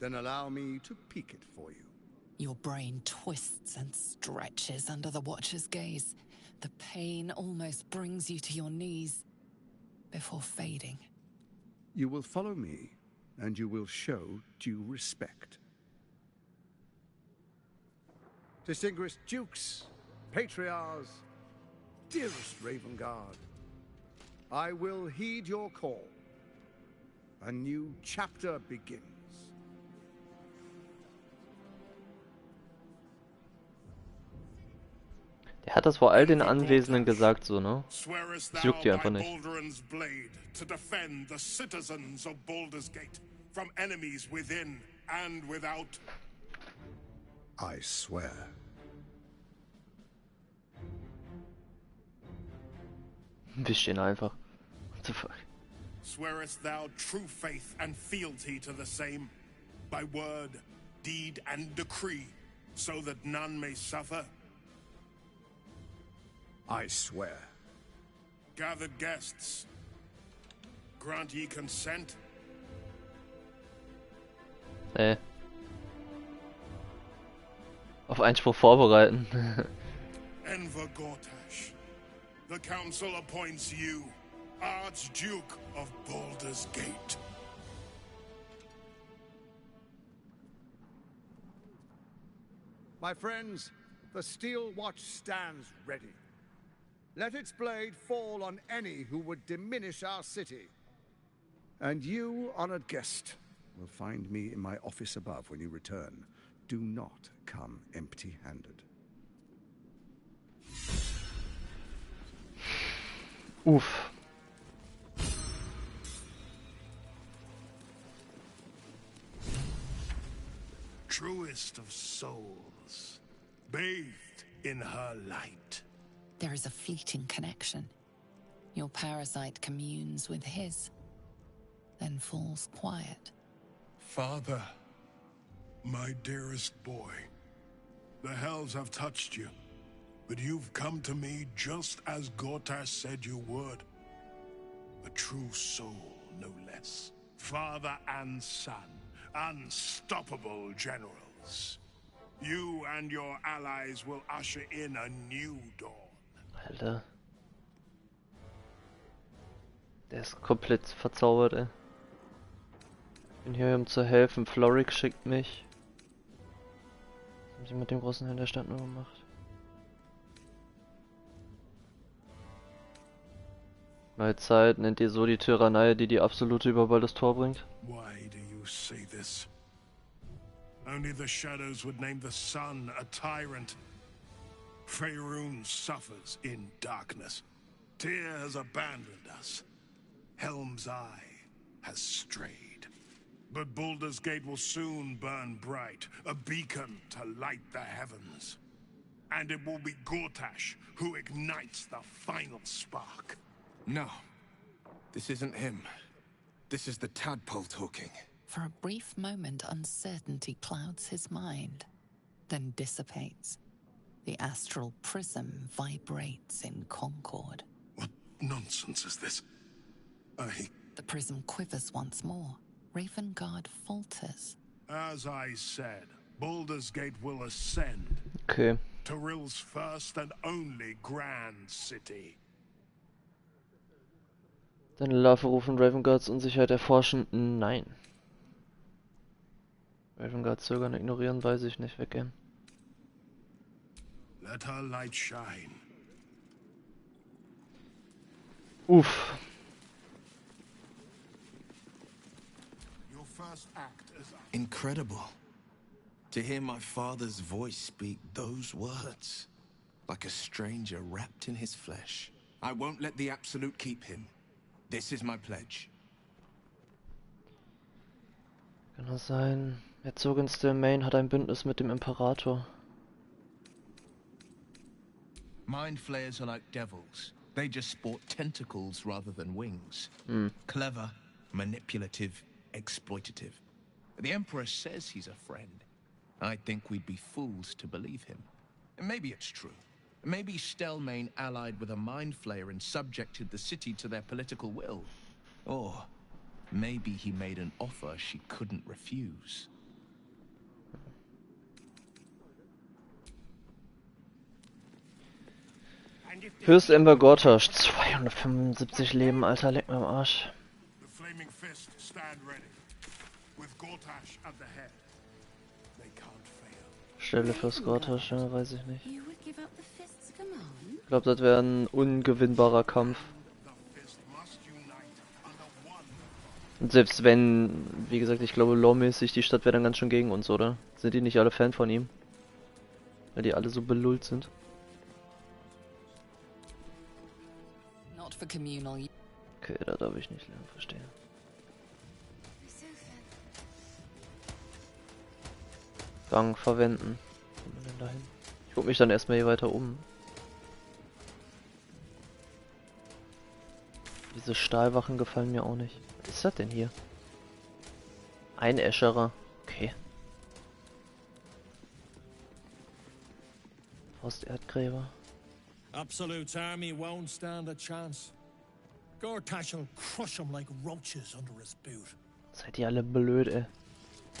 Then allow me to peek it for you. Your brain twists and stretches under the Watcher's gaze. The pain almost brings you to your knees before fading. You will follow me, and you will show due respect. Distinguished dukes, patriarchs, dearest Raven Guard, I will heed your call. A new chapter begins. Der hat das vor all den Anwesenden gesagt, so, ne? Das juckt die einfach nicht. Baldurin's blade to defend the citizens of Baldur's Gate from enemies within and without. I swear. Wischt ihn einfach. What the fuck? Swearest thou true faith and fealty to the same, by word, deed, and decree, so that none may suffer? I swear. Gathered guests, grant ye consent? Auf Einspruch vorbereiten. Enver Gortash, the council appoints you Archduke of Baldur's Gate. My friends, the steel watch stands ready. Let its blade fall on any who would diminish our city. And you, honored guest, will find me in my office above when you return. Do not come empty-handed. Uff. Truest of souls, bathed in her light. There is a fleeting connection. Your parasite communes with his, then falls quiet. Father, my dearest boy, the hells have touched you, but you've come to me just as Gortash said you would. A true soul, no less. Father and son, unstoppable generals. You and your allies will usher in a new dawn. Alter. Der ist komplett verzaubert, ey. Bin hier, um zu helfen. Florrick schickt mich. Was haben sie mit dem großen Hinterstand nur gemacht? Mahlzeit, nennt ihr so die Tyrannei, die die absolute Überball das Tor bringt? Why do you say this? Only the shadows would name the sun a tyrant. Faerun suffers in darkness. Tyr has abandoned us. Helm's Eye has strayed. But Baldur's Gate will soon burn bright, a beacon to light the heavens. And it will be Gortash who ignites the final spark. No. This isn't him. This is the tadpole talking. For a brief moment, uncertainty clouds his mind, then dissipates. The astral prism vibrates in concord. What nonsense is this? The prism quivers once more. Ravengard falters. As I said, Baldur's Gate will ascend. Okay. Tyrill's first and only grand city. Deine Larve rufen Ravenguards Unsicherheit erforschen? Nein. Ravenguard zögern, ignorieren, weiß ich nicht, weggehen. Let her light shine. Uff. Your first act is incredible. To hear my father's voice speak those words, like a stranger wrapped in his flesh. I won't let the Absolute keep him. This is my pledge. Kann das sein? Herzogin Stillmain hat ein Bündnis mit dem Imperator. Mind flayers are like devils. They just sport tentacles rather than wings. Clever, manipulative, exploitative. The Emperor says he's a friend. I think we'd be fools to believe him. And maybe it's true. Maybe Stelmane allied with a mind flayer and subjected the city to their political will. Or maybe he made an offer she couldn't refuse. Höchstember Gortash, 275 Leben, Alter, leck mir am Arsch. The flaming fist stand ready, with Gortash at the head. They can't fail. Stelle fürs Gortash, ja, weiß ich nicht. Ich glaube, das wäre ein ungewinnbarer Kampf. Und selbst wenn, wie gesagt, ich glaube, lawmäßig, die Stadt wäre dann ganz schön gegen uns, oder? Sind die nicht alle Fan von ihm? Weil die alle so belullt sind. Okay, da darf ich nicht lernen, verstehen. Gang verwenden. Wo kommen wir denn dahin? Ich guck mich dann erstmal hier weiter um. Diese Stahlwachen gefallen mir auch nicht. Was ist das denn hier? Ein Äscherer. Okay. Erdgräber. Absolute's army won't stand a chance. Gortash will crush them like roaches under his boot. Seid ihr alle blöd, ey.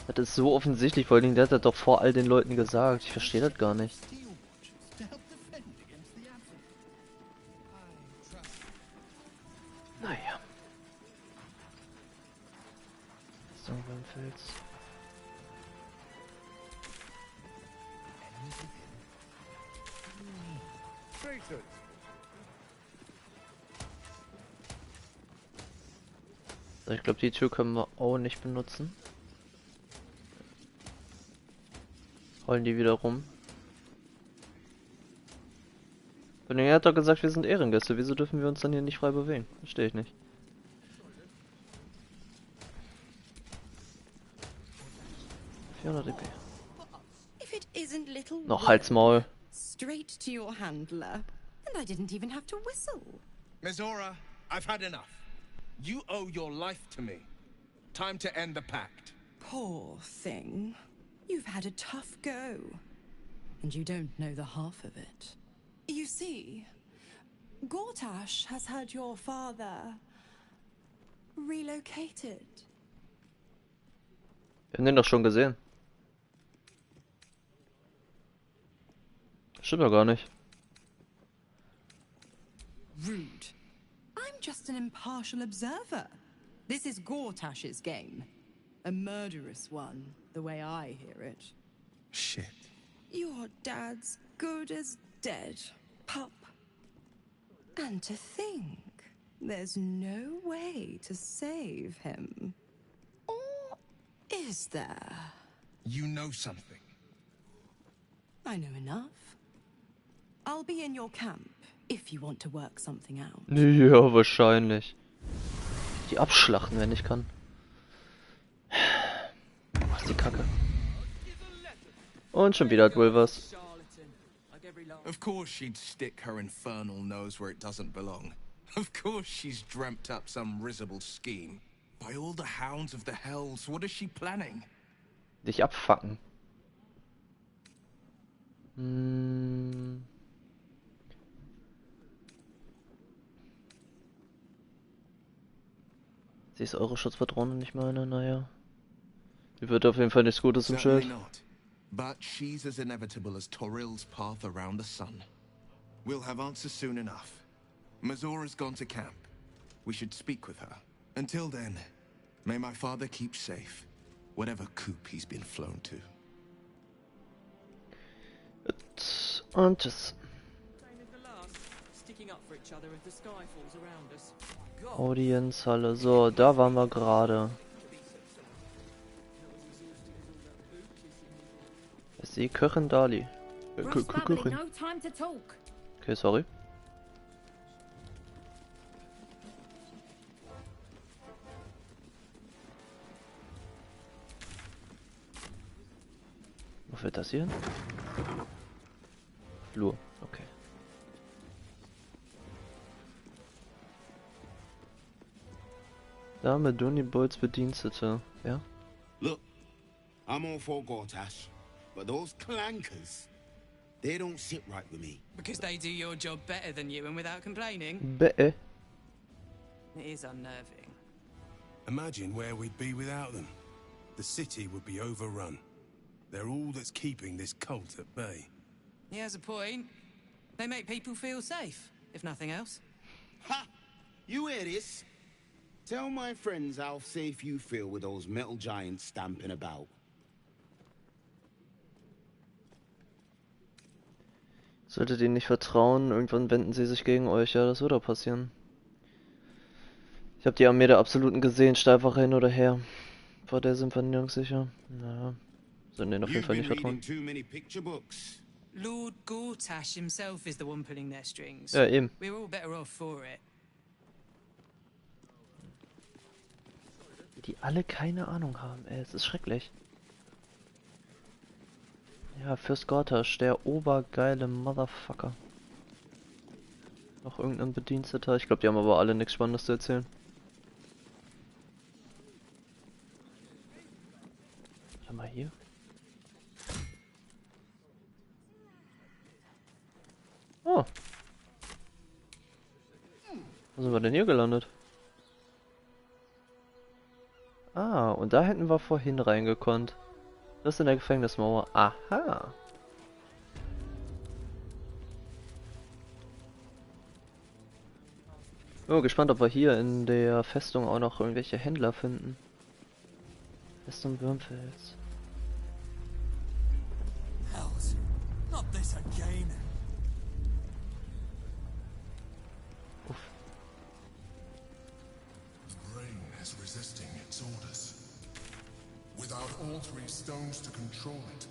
Das ist so offensichtlich, vor allen Dingen, der hat das doch vor all den Leuten gesagt. Ich verstehe das gar nicht. Naja. So, Wyrmfels. So, ich glaube, die Tür können wir auch nicht benutzen. Rollen die wieder rum. Und er hat doch gesagt, wir sind Ehrengäste. Wieso dürfen wir uns dann hier nicht frei bewegen? Verstehe ich nicht. Noch Halsmaul. Straight to your handler. And I didn't even have to whistle. Mizora, I've had enough. You owe your life to me. Time to end the pact. Poor thing. You've had a tough go. And you don't know the half of it. You see, Gortash has had your father relocated. Wir haben den doch schon gesehen. Stimmt doch gar nicht. Rude. I'm just an impartial observer. This is Gortash's game. A murderous one, the way I hear it. Shit. Your dad's good as dead, pup. And to think, there's no way to save him. Or is there? You know something. I know enough. I'll be in your camp, if you want to work something out. Ja, wahrscheinlich. Die abschlachten, wenn ich kann. Was ist die Kacke? Und schon wieder hat wohl was. Of course she'd stick her infernal nose where it doesn't belong. Of course she's dreamt up some risible scheme. By all the hounds of the hells, what is she planning? Dich abfacken. Sie ist eure Schutzpatrone, nicht meine, naja. Die wird auf jeden Fall nichts Gutes im Schild. But she's as inevitable as Torril's path around the sun. We'll have answers soon enough. Mizora's gone to camp. We should speak with her. Until then, may my father keep safe, whatever coop he's been flown to. Und tschüss. Audienzhalle, so, da waren wir gerade. Ich sehe Köchin Dali. Köchin. Okay, sorry. Wo führt das hier hin? Flur, okay. Dame Donnyboys Bedienstete. Ja? Look, I'm all for Gortash, but those clankers, they don't sit right with me. Because they do your job better than you and without complaining? Better. It is unnerving. Imagine where we'd be without them. The city would be overrun. They're all that's keeping this cult at bay. He has a point. They make people feel safe, if nothing else. Ha! You hear this? Tell my friends how safe you feel with those metal giants stamping about. Solltet ihr nicht vertrauen, irgendwann wenden sie sich gegen euch, ja, das wird auch passieren. Ich habe die Armee der Absoluten gesehen, Steilwache hin oder her. Vor der sind wir nirgends sicher. Naja, sollen denen auf jeden Fall nicht vertrauen. Lord Gortash himself is the one pulling their strings. Ja, eben. We're all better off for it. Die alle keine Ahnung haben, ey, es ist schrecklich. Ja, Fürst Gortasch, der obergeile Motherfucker. Noch irgendein Bediensteter, ich glaube, die haben aber alle nichts Spannendes zu erzählen. Warte mal hier. Oh. Wo sind wir denn hier gelandet? Ah, und da hätten wir vorhin reingekonnt. Das ist in der Gefängnismauer. Aha. Oh, gespannt, ob wir hier in der Festung auch noch irgendwelche Händler finden. Festung Wyrmfeste. Hells, not this again. Uff. The brain is resisting its orders. Without all three stones to control it,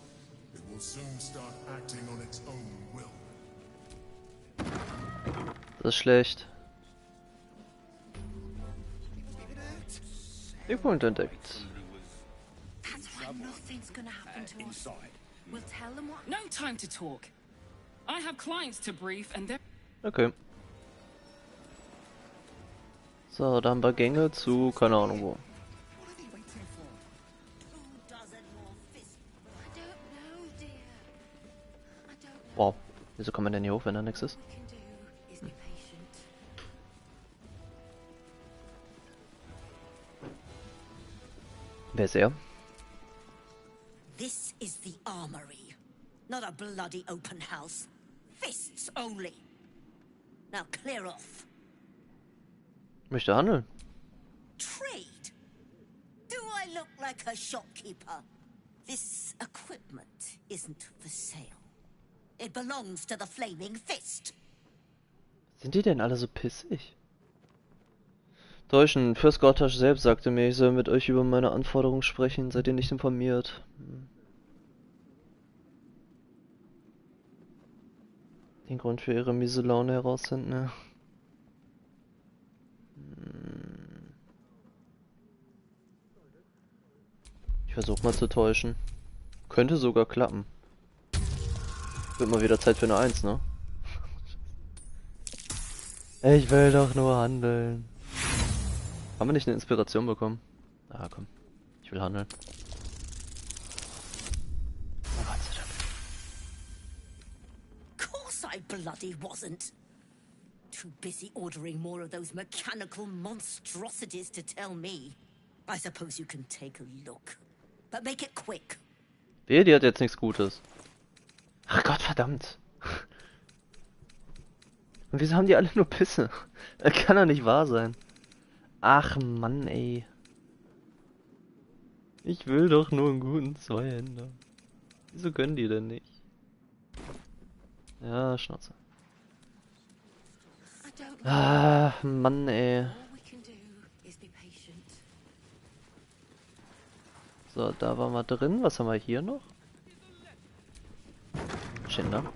it will soon start acting on its own will. Das ist schlecht. Punkt entdeckt. That's why nothing's gonna happen to us. We'll tell them what. No time to talk. I have clients to brief and they're. Okay. So, da haben wir Gänge zu, keine Ahnung wo. Wow, wieso kommt man denn hier hoch, wenn da nichts ist? Wer ist er? This is the armory, not a bloody open house. Fists only. Now clear off. Möchte handeln. Trade? Do I look like a shopkeeper? This equipment isn't for sale. It belongs to the Flaming Fist. Sind die denn alle so pissig? Täuschen, Fürst Gortasch selbst sagte mir, ich soll mit euch über meine Anforderungen sprechen. Seid ihr nicht informiert? Den Grund für ihre miese Laune herausfinden, ne? Ich versuche mal zu täuschen. Könnte sogar klappen. Wird mal wieder Zeit für eine 1, ne? Ich will doch nur handeln. Haben wir nicht eine Inspiration bekommen? Ah, komm. Ich will handeln. Oh, Gott sei Dank. Course I bloody wasn't. Too busy ordering more of those mechanical monstrosities to tell me. I suppose you can take a look. But make it quick. Wehe, die hat jetzt nichts Gutes. Ach Gott, verdammt. Und wieso haben die alle nur Pisse? Das kann doch nicht wahr sein. Ach Mann, ey. Ich will doch nur einen guten Zweihänder. Wieso können die denn nicht? Ja, Schnauze. Ah, Mann, ey. So, da waren wir drin. Was haben wir hier noch? Schinder.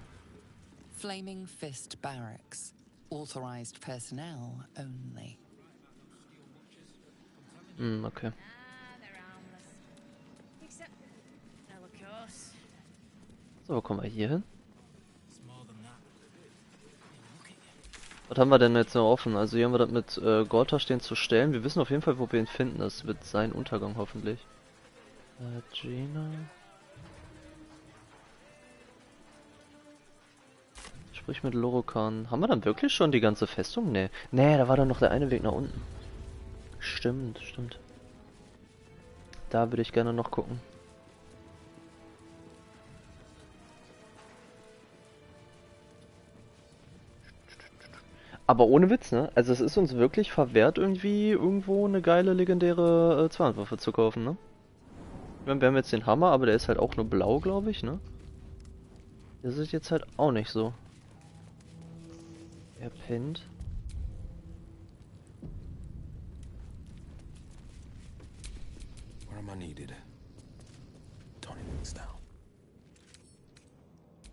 Flaming Fist Barracks. Authorized personnel only. Okay. So, wo kommen wir hier hin? Was haben wir denn jetzt noch offen? Also hier haben wir das mit Gortasch den zu stellen. Wir wissen auf jeden Fall, wo wir ihn finden. Das wird sein Untergang hoffentlich. Gina. Sprich mit Lorokan. Haben wir dann wirklich schon die ganze Festung? Nee. Nee, da war dann noch der eine Weg nach unten. Stimmt, stimmt. Da würde ich gerne noch gucken. Aber ohne Witz, ne? Also es ist uns wirklich verwehrt, irgendwie irgendwo eine geile, legendäre Zweihandwaffe zu kaufen, ne? Ich meine, wir haben jetzt den Hammer, aber der ist halt auch nur blau, glaube ich, ne? Das ist jetzt halt auch nicht so. Er pinnt. Where am I needed? Tony things down.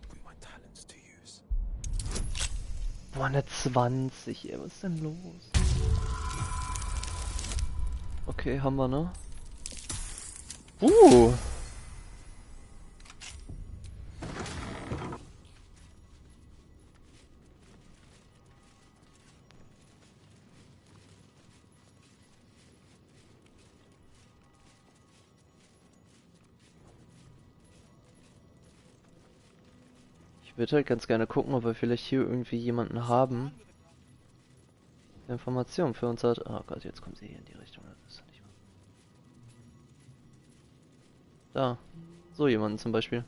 Put my talents to use. Boah, eine 20, ey, was ist denn los? Okay, haben wir, ne? Ich würde halt ganz gerne gucken, ob wir vielleicht hier irgendwie jemanden haben, der Informationen für uns hat. Oh Gott, jetzt kommt sie hier in die Richtung. Das ist ja nicht wahr. Da. So jemanden zum Beispiel.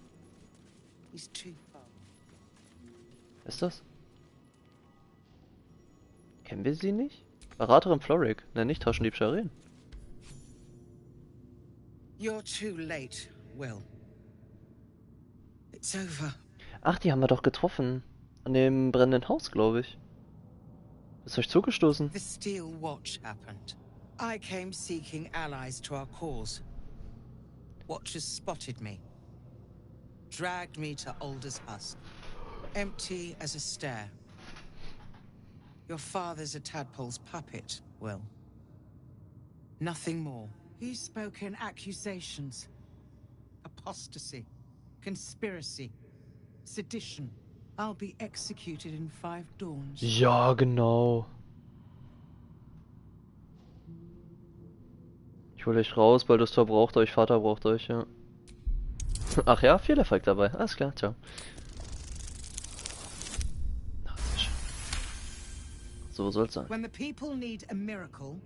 Wer ist das? Kennen wir sie nicht? Beraterin Florrick. Ne, nicht Taschendiebstahl. You're too late, Will. It's over. Ach, die haben wir doch getroffen. An dem brennenden Haus, glaube ich. Ist euch zugestoßen? The Steel Watch happened. I came seeking allies to our cause. Watchers spotted me. Dragged me to Aldous Husk. Empty as a stair. Your father's a tadpole's puppet, Will. Nothing more. He's spoken accusations. Apostasy. Conspiracy. Sedition. I'll be executed in 5 dawns. Ja, genau. Ich hole euch raus, Baldurs Tor braucht euch, Vater braucht euch, ja. Ach ja, viel Erfolg dabei. Alles klar, ciao. So soll's sein. When the people need a miracle,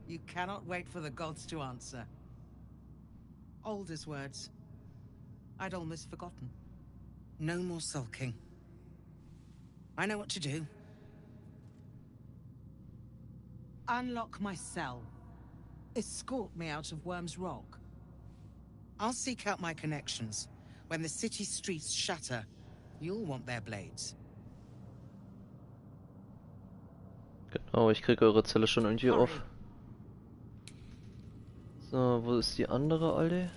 you cannot wait for the gods to answer. Aldous' words. I'd almost forgotten. No more sulking. I know what to do. Unlock my cell. Escort me out of Worm's Rock. I'll seek out my connections. When the city streets shatter, you'll want their blades. Genau, ich kriege eure Zelle schon irgendwie auf. So, wo ist die andere, Alter?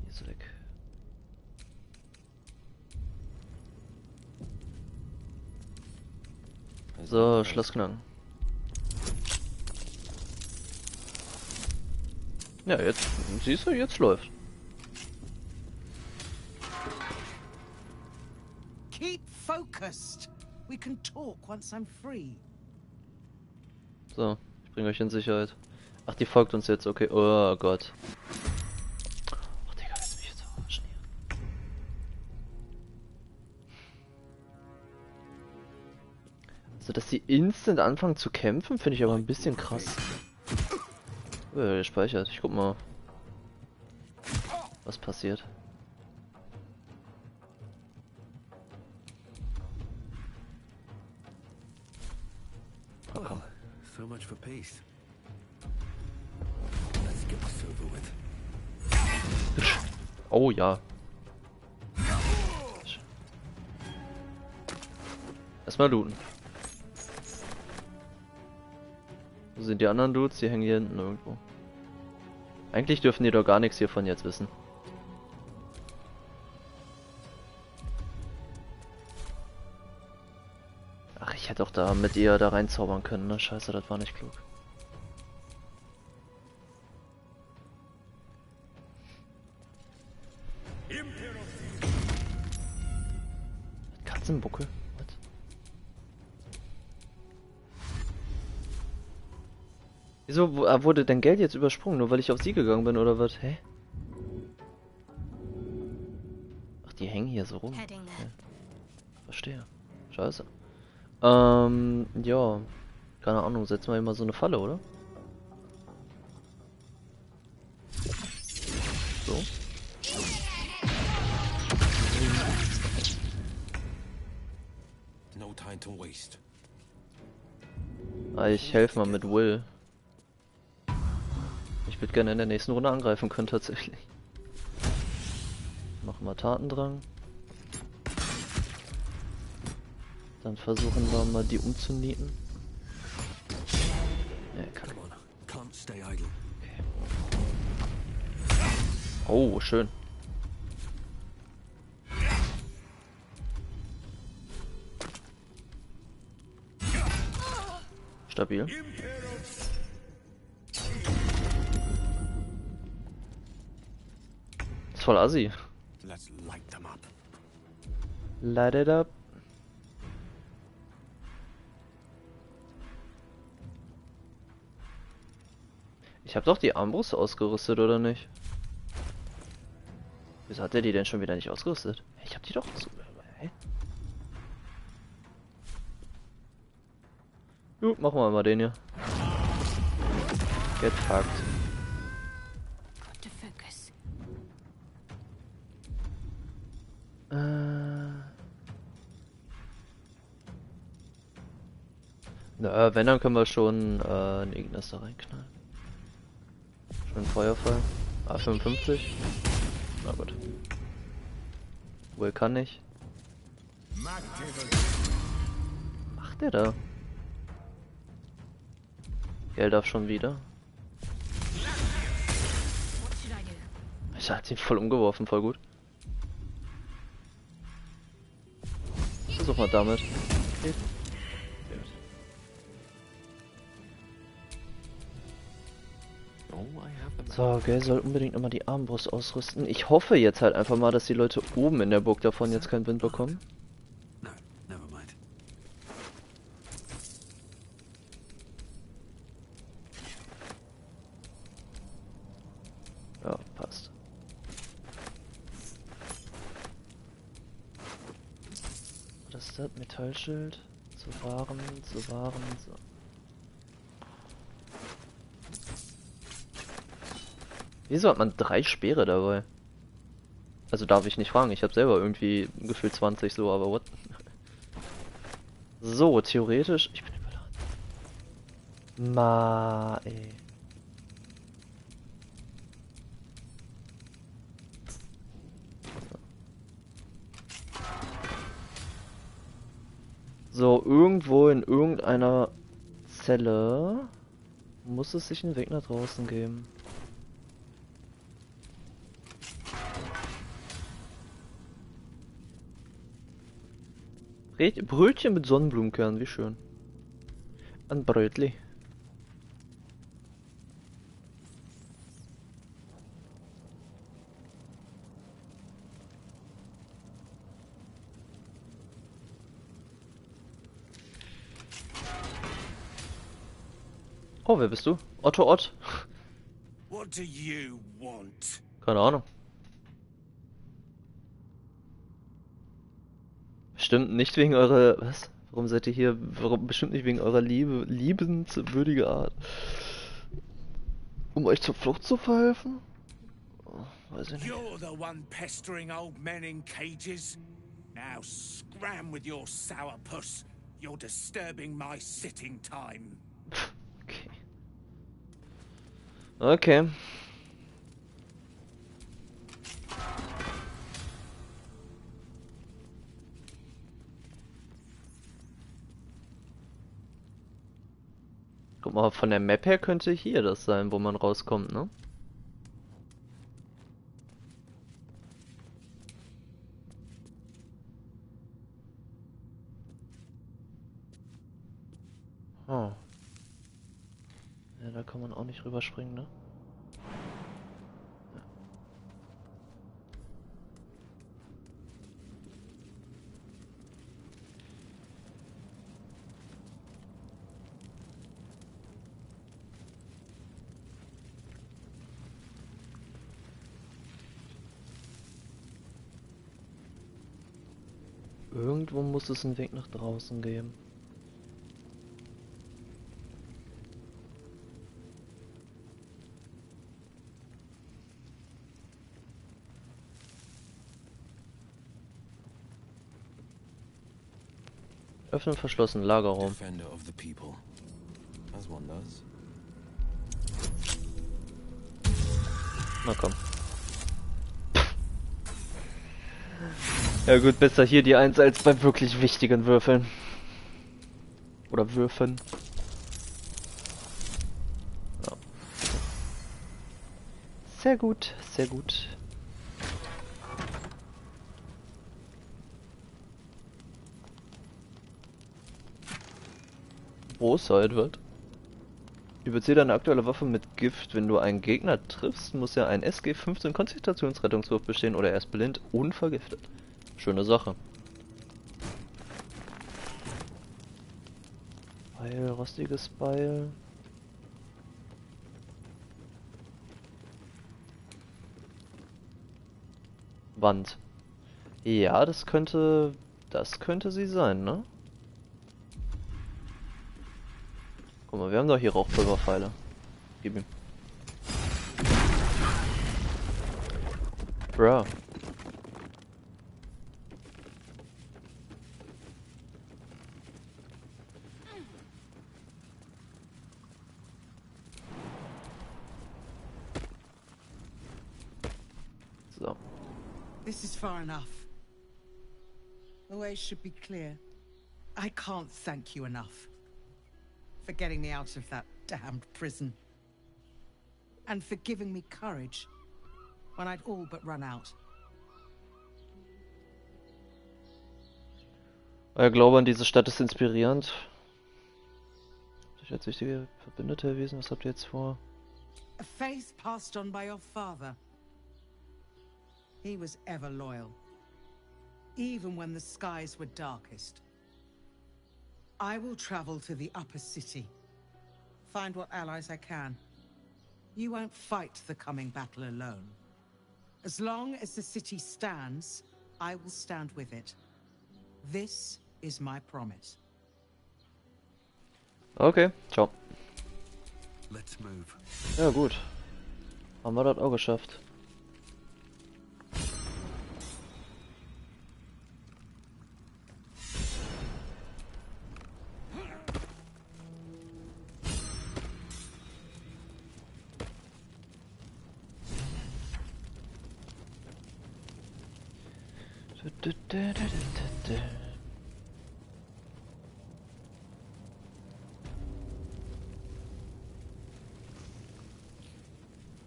Die ist weg. So, Schloss knacken. Ja, jetzt, siehst du, jetzt läuft. Keep focused. We can talk once I'm free. So, ich bringe euch in Sicherheit. Ach, die folgt uns jetzt, okay. Oh Gott. Ach, Digga, lass mich jetzt verarschen hier. Also, dass die instant anfangen zu kämpfen, finde ich aber ein bisschen krass. Gespeichert. Ich guck mal, was passiert. Oh, komm. So much for peace. Let's get this over with. Oh ja. Erstmal looten. Wo sind die anderen Dudes? Die hängen hier hinten irgendwo. Eigentlich dürfen die doch gar nichts hiervon jetzt wissen. Ach, ich hätte auch da mit ihr da reinzaubern können, ne? Scheiße, das war nicht klug. Katzenbuckel? What? Wieso wurde denn Geld jetzt übersprungen? Nur weil ich auf sie gegangen bin, oder was? Hä? Ach, die hängen hier so rum. Okay. Verstehe. Scheiße. Ja. Keine Ahnung, setzen wir immer so eine Falle, oder? So. No time to waste. Ich helfe mal mit Will. Ich würde gerne in der nächsten Runde angreifen können, tatsächlich. Machen wir Tatendrang. Dann versuchen wir mal die umzunieten. Ja, kann. Okay. Oh, schön. Stabil. Ist voll assi. Light it up. Ich habe doch die Armbrust ausgerüstet, oder nicht? Wieso hat er die denn schon wieder nicht ausgerüstet? Ich habe die doch so. Hä? Gut, machen wir mal den hier. Get fucked. Na, wenn, dann können wir schon einen Ignis da reinknallen. Schön Feuerfall. A55. Na gut. Will kann nicht. Macht der da? Geld darf schon wieder. Ich hat ihn voll umgeworfen, voll gut. Versuch mal damit. Okay. So, Gell soll unbedingt nochmal die Armbrust ausrüsten. Ich hoffe jetzt halt einfach mal, dass die Leute oben in der Burg davon jetzt keinen Wind bekommen. Ja, passt. Was ist das? Metallschild. Zu Waren, so. Wieso hat man 3 Speere dabei? Also darf ich nicht fragen, ich habe selber irgendwie gefühlt 20 so, aber what? So, theoretisch... Ich bin überladen. Ey. So, irgendwo in irgendeiner Zelle muss es sich einen Weg nach draußen geben. Brötchen mit Sonnenblumenkern, wie schön. Ein Brötli. Oh, wer bist du? Otto Ott. What do you want? Keine Ahnung. Bestimmt nicht wegen eurer... Was? Warum seid ihr hier? Warum bestimmt nicht wegen eurer liebenswürdige Art? Um euch zur Flucht zu verhelfen? Oh, weiß ich nicht. You're the one pestering old men in cages. Now scram with your sourpuss. You're disturbing my sitting time. Okay. Okay. Guck mal, von der Map her könnte hier das sein, wo man rauskommt, ne? Oh. Ja, da kann man auch nicht rüberspringen, ne? Irgendwo muss es einen Weg nach draußen geben. Öffnen verschlossen, Lagerraum. Na komm. Ja gut, besser hier die 1 als bei wirklich wichtigen Würfeln. Oder Würfen. Ja. Sehr gut, sehr gut. Bosheit wird. Überziehe deine aktuelle Waffe mit Gift. Wenn du einen Gegner triffst, muss er einen SG 15 Konzentrationsrettungswurf bestehen oder er ist blind und vergiftet. Schöne Sache. Beil, rostiges Beil. Wand. Ja, das könnte sie sein, ne? Guck mal, wir haben doch hier Rauchpulverpfeile. Gib ihm. Bro. So. This is far enough. The way should be clear. I can't thank you enough for getting me out of that damned prison. And for giving me courage when I'd all but run out. Euer Glaube an diese Stadt ist inspirierend. Durch als wichtige Verbündete erwiesen, was habt ihr jetzt vor? A faith passed on by your father. He was ever loyal, even when the skies were darkest. I will travel to the upper city, find what allies I can. You won't fight the coming battle alone. As long as the city stands, I will stand with it. This is my promise. Okay, ciao. Let's move. Ja gut. Haben wir das auch geschafft.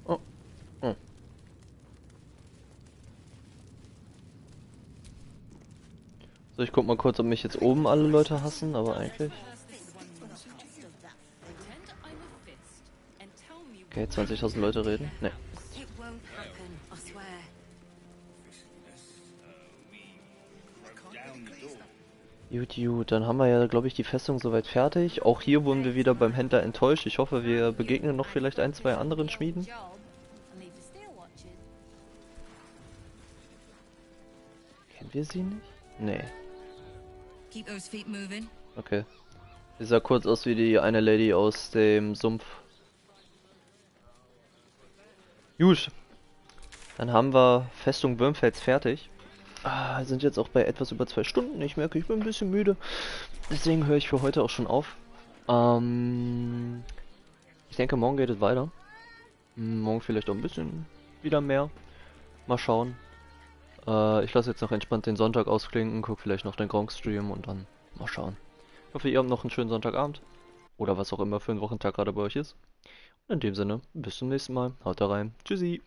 Oh. Oh. So, ich guck mal kurz, ob mich jetzt oben alle Leute hassen, aber eigentlich... Okay, 20.000 Leute reden? Ne. Gut, dann haben wir ja, glaube ich, die Festung soweit fertig. Auch hier wurden wir wieder beim Händler enttäuscht. Ich hoffe, wir begegnen noch vielleicht ein, zwei anderen Schmieden. Kennen wir sie nicht? Nee. Okay. Sie sah kurz aus wie die eine Lady aus dem Sumpf. Gut. Dann haben wir Festung Wyrmfeste fertig. Sind jetzt auch bei etwas über 2 Stunden. Ich merke, ich bin ein bisschen müde. Deswegen höre ich für heute auch schon auf. Ich denke, morgen geht es weiter. Morgen vielleicht auch ein bisschen wieder mehr. Mal schauen. Ich lasse jetzt noch entspannt den Sonntag ausklinken. Gucke vielleicht noch den Gronk-Stream und dann mal schauen. Ich hoffe, ihr habt noch einen schönen Sonntagabend. Oder was auch immer für ein Wochentag gerade bei euch ist. Und in dem Sinne, bis zum nächsten Mal. Haut da rein. Tschüssi.